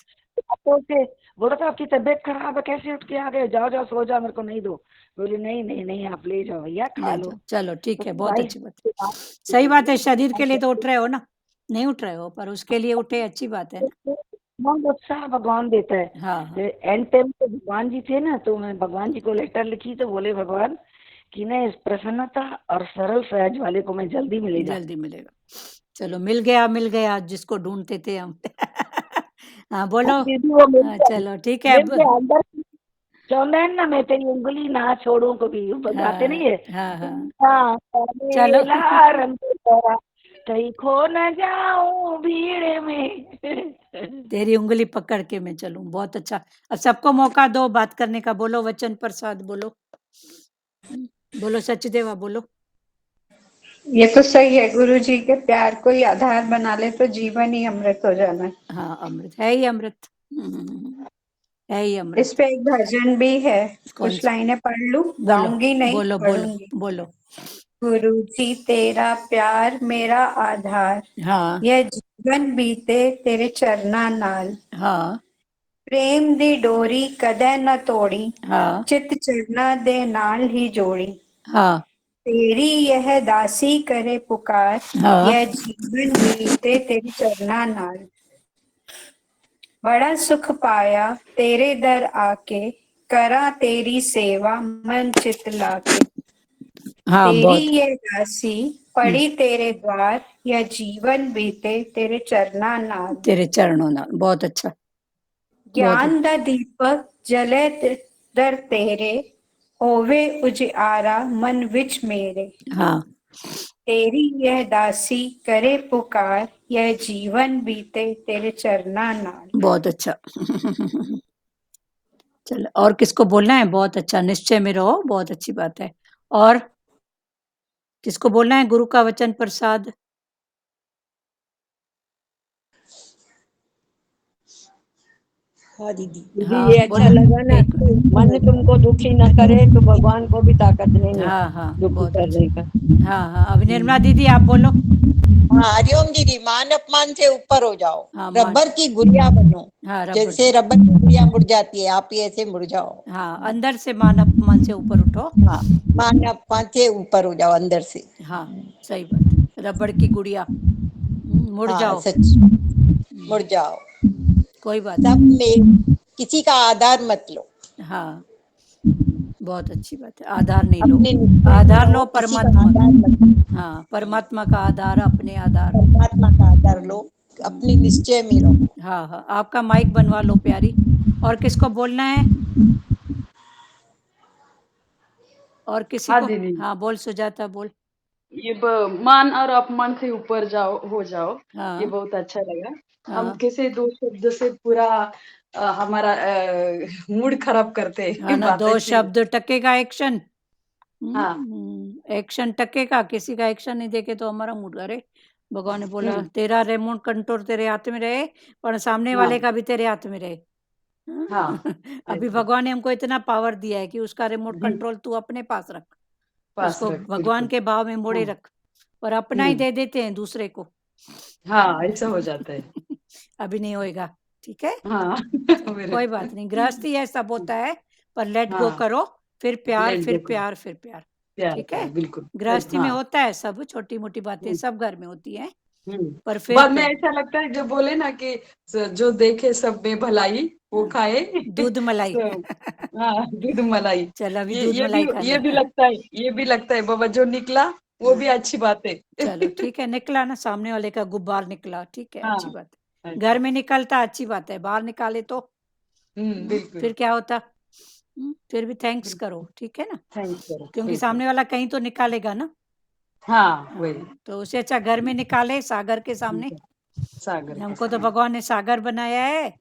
तो उसे बोला था आपकी तबीयत खराब है, कैसे उठ के आ गए, जाओ जाओ सो जाओ, मेरे को नहीं दो। बोली नहीं नहीं नहीं, आप ले जाओ भैया, खा ले लो। जाओ, चलो ठीक है, तो बहुत भाई अच्छी बात है। सही बात है, शरीर के लिए तो उठ रहे हो ना, नहीं उठ रहे हो पर उसके लिए उठे, अच्छी बात है ना। बहुत उत्साह भगवान देता है। हाँ हाँ, एंड टाइम तो भगवान जी थे ना, तो मैं भगवान जी को लेटर लिखी तो बोले भगवान कि ना इस प्रसन्नता और सरल सहज वाले को मैं जल्दी मिलेगा। जल्दी मिलेगा। चलो मिल गया जिसको ढूंढते थे हम। हाँ बोलो। दीदी वो मिल हाँ, गया, चलो ठीक है मिल अब। गया अंदर। चौंदा है ना, मैं तेरी उंगली ना छोड़ूं कभी, वो गाते नहीं है। हाँ हाँ, हाँ, चलो। मेला रंग तेरा, कहीं खो न जाऊं भीड़ में। तेरी उंगली पकड़ के मैं चलूं, बहुत अच्छा। अब सबको मौका दो बात करने का, बोलो वचन प्रसाद, बोलो बोलो सचदेवा, बोलो। ये तो सही है, गुरु जी के प्यार को ही आधार बना ले तो जीवन ही अमृत हो जाना है। हाँ, अमृत है ही अमृत। है ही इस अमृत। पे एक भजन भी है, कौन कुछ सा? लाइनें पढ़ लूं, बोलो गाऊंगी नहीं, बोलो बोलो पढ़ूंगी। बोलो। गुरु जी तेरा प्यार मेरा आधार, हाँ यह जीवन बीते तेरे चरना नाल, हाँ प्रेम दी डोरी कदे न तोड़ी, हाँ चित चरना दे नाल ही जोड़ी, हाँ तेरी यह दासी करे पुकार, हाँ यह जीवन बीते तेरी चरना नाल, बड़ा सुख पाया तेरे दर आके, करा तेरी सेवा मन चित लाके, हाँ, तेरी बहुत। ये दासी पड़ी तेरे द्वार, यह जीवन बीते तेरे चरना नाल, तेरे चरणों नाल, बहुत अच्छा। ज्ञान दा दीपक जले दर तेरे, होवे उजियारा मन विच मेरे, हाँ, तेरी यह दासी करे पुकार, यह जीवन बीते तेरे चरना नाल। बहुत अच्छा। चलो, और किसको बोलना है? बहुत अच्छा, निश्चय में रहो, बहुत अच्छी बात है। और किसको बोलना है गुरु का वचन प्रसाद? हाँ दीदी, हाँ ये अच्छा बोलो। लगा ना, एक मन तुमको दुखी न करे तो भगवान को भी ताकत नहीं है हाँ हाँ, दुखी बहुत करने अच्छा। का। हाँ हाँ, अब निर्मला दीदी आप बोलो। हाँ, हरिओम दीदी। मान अपमान से ऊपर हो जाओ, हाँ, मान। रबर की गुड़िया बनो। हाँ, रबड़ जैसे रबर की गुड़िया मुड़ जाती है, आप ही ऐसे मुड़ जाओ। हाँ, अंदर से मान अपमान से ऊपर उठो। हाँ, मान अपमान से ऊपर हो जाओ अंदर से। हाँ, सही बात है, रबड़ की गुड़िया। मुड़ हाँ जाओ। सच, मुड़ जाओ। कोई बात सब नहीं। में किसी का आधार मत लो। हाँ, बहुत अच्छी बात है, आधार नहीं लो, अपने निश्चय में आधार रहो, लो किसी का परमात्मा का। आधार मत लो। हाँ, परमात्मा का आधार, अपने आधार। परमात्मा का आधार लो, अपने निश्चय में रहो। हाँ हाँ, आपका माइक बनवा लो प्यारी। और किसको बोलना है? और किसी हाँ को? दीदी, हाँ बोल सुजाता, बोल। ये मान और अपमान से ऊपर जाओ हो जाओ, ये हाँ बहुत अच्छा लगा। हम हाँ कैसे दो शब्द से पूरा हमारा मूड खराब करते हाँ ना, बात दो अच्छी। शब्द टकेगा एक्शन। हाँ एक्शन टकेगा, किसी का एक्शन नहीं देखे तो हमारा मूड। अरे भगवान ने बोला हम्म, तेरा रिमोट कंट्रोल तेरे हाथ में रहे, पर सामने हाँ वाले का भी तेरे हाथ में रहे। हाँ अभी ऐसे भगवान ने हमको इतना पावर दिया है कि उसका रिमोट दी कंट्रोल तू अपने पास रख, पास उसको रख, भगवान बिल्कुल। के भाव में मोड़े हाँ रख, पर अपना ही हम्म, दे देते हैं दूसरे को। हाँ ऐसा हो जाता है। अभी नहीं होएगा, ठीक है। हाँ चलो मेरे कोई बात नहीं, गृहस्थी है, सब होता है, पर लेट गो हाँ, करो, फिर प्यार, लेट फिर गो करो, प्यार, फिर प्यार। प्यार ठीक है, करो, बिल्कुल सही। गृहस्थी में हाँ होता है सब, छोटी मोटी बातें हम्म, सब घर में होती हैं, पर हम्म। फिर बाद में प्यार। ऐसा लगता है जो बोले ना कि जो देखे सब में भलाई वो हाँ, खाए। दूध मलाई। तो हाँ, दूध मलाई। चल अभी ये दूध ये भी मलाई खा ये ले। भी लगता है, ये भी लगता है बाबा जो निकला वो हाँ, भी अच्छी बात है। चलो ठीक है, निकला ना, सामने वाले का गुब्बार निकला, ठीक है, अच्छी हाँ बात है। घर ऐसा। में निकलता अच्छी बात है, बाहर निकाले तो बिल्कुल फिर क्या होता? फिर भी थैंक्स बिल्कुल। करो, ठीक है ना, थैंक करो, क्योंकि थैंक सामने करो। वाला कहीं तो निकालेगा ना। हाँ वही। हाँ, तो उससे अच्छा घर में निकाले, सागर के सामने। सागर के हमको तो सामने। भगवान ने सागर बनाया है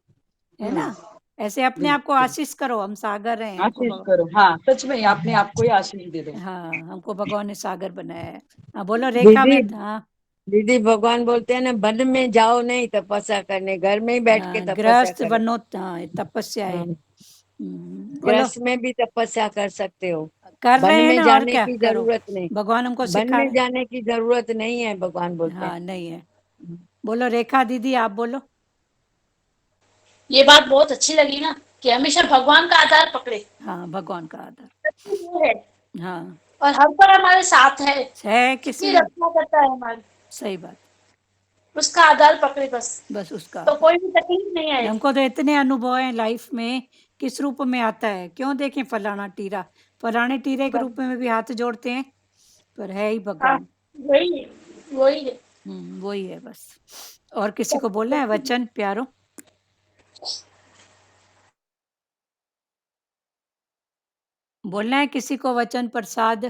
ना। ऐसे अपने आप को बिल्कुल आशीष करो, हम सागर हैं, हमको आशीष करो। हाँ सच में अपने आप को ही आशीष दे दो। हाँ, हमको भगवान ने सागर बनाया है। हाँ बोलो रेखा दीदी, में। हाँ दीदी भगवान बोलते हैं ना, वन में जाओ नहीं तपस्या करने, घर में ही बैठ के हाँ, तपस्या गृहस्थ करो। बनो, हाँ, तपस्या है। हाँ, बोलो। गृहस्थ में भी तपस्या कर सकते हो। कर वन रहे हैं में ना, और जाने क्या की करो, जरूरत नहीं, भगवान हमको वन सिखा में रहे जाने की जरूरत नहीं है, भगवान बोलते हाँ हैं। नहीं है। बोलो रेखा दीदी, आप बोलो। ये बात बहुत अच्छी लगी ना कि हमेशा भगवान का आधार पकड़े। हाँ भगवान का आधार, वो है हाँ और हर पल हमारे साथ है, किसी कितनी रक्षा करता है हमारी, सही बात, उसका आधार पकड़े बस बस उसका तो कोई भी तकलीफ नहीं आएगी। हमको तो इतने अनुभव हैं लाइफ में, किस रूप में आता है, क्यों देखें फलाना टीरा, फलाने टीरे के रूप में भी हाथ जोड़ते हैं, पर है ही हाँ, भगवान। वही है, वही है। वही है बस। और किसी को बोलना है वचन प्यारो? बोलना है किसी को वचन प्रसाद?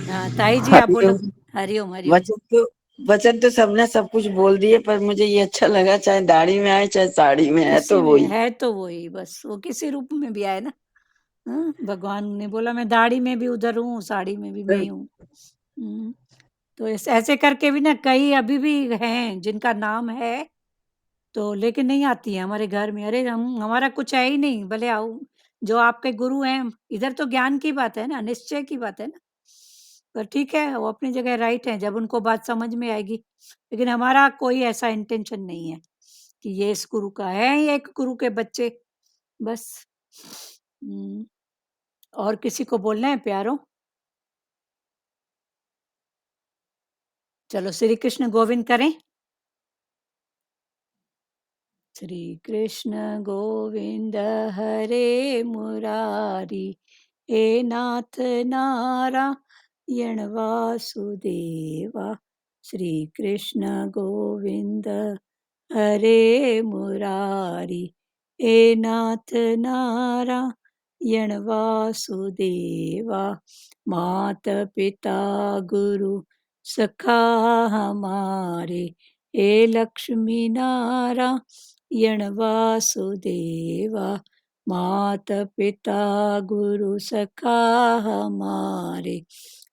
हाँ ताई जी आप बोलो। हरिओम हरिओम। वचन तो सबने सब कुछ बोल दिए, पर मुझे ये अच्छा लगा, चाहे दाढ़ी में आए चाहे साड़ी में है, तो वही है, तो वही बस, वो किसी रूप में भी आए ना। हाँ, भगवान ने बोला मैं दाढ़ी में भी उधर हूँ, साड़ी में भी मैं ही हूँ। तो ऐसे करके भी ना कई अभी भी हैं जिनका नाम है, तो लेकिन नहीं आती है हमारे घर में, अरे हम हमारा कुछ है ही नहीं, भले आओ जो आपके गुरु हैं, इधर तो ज्ञान की बात है ना, निश्चय की बात है ना, पर ठीक है वो अपनी जगह राइट है, जब उनको बात समझ में आएगी, लेकिन हमारा कोई ऐसा इंटेंशन नहीं है कि ये इस गुरु का है, ये एक गुरु के बच्चे बस। और किसी को बोलना है प्यारो? चलो श्री कृष्ण गोविंद करें। श्री कृष्ण गोविंद हरे मुरारी, हे नाथ नारायण वासुदेवा। श्री कृष्ण गोविंद हरे मुरारी, हे नाथ नारायण वासुदेवा। मात पिता गुरु सखा हमारे, हे लक्ष्मी नारायण वासुदेवा। मात पिता गुरु सखा हमारे,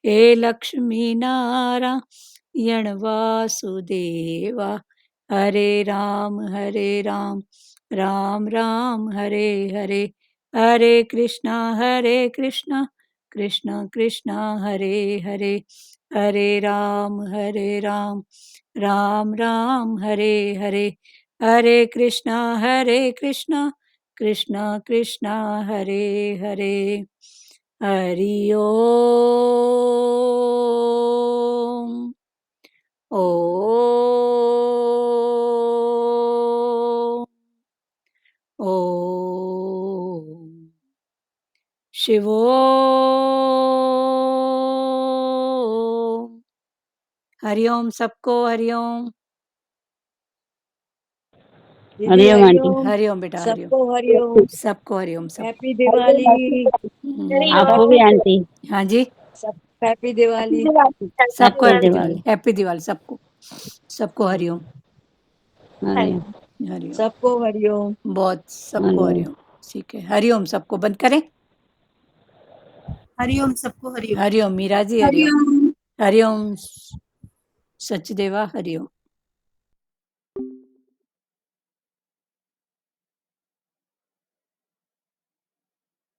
हे लक्ष्मी नारायण वासुदेवा। हरे राम राम राम हरे हरे, हरे कृष्णा कृष्णा कृष्णा हरे हरे, हरे राम राम राम हरे हरे, हरे कृष्णा कृष्णा कृष्णा हरे हरे। हरि ओम। ओम शिवोम। हरिओम सबको, हरिओम। दीदी हरिओम, हरिओम बेटा, हरिओम सबको हरिओम, सबको, हरिओम सबको। हैप्पी दिवाली। आपको भी आंटी। हाँ जी, सब हैप्पी दिवाली। सबको हैप्पी दिवाली, हैप्पी दिवाली सबको, सबको हरिओम हरिओम। सबको हरिओम। बहुत सबको हरिओम। ठीक है, हरिओम सबको, बंद करें। हरिओम सबको हरिओम। हरिओम मीरा जी, हरिओम हरिओम सचदेवा, हरिओम।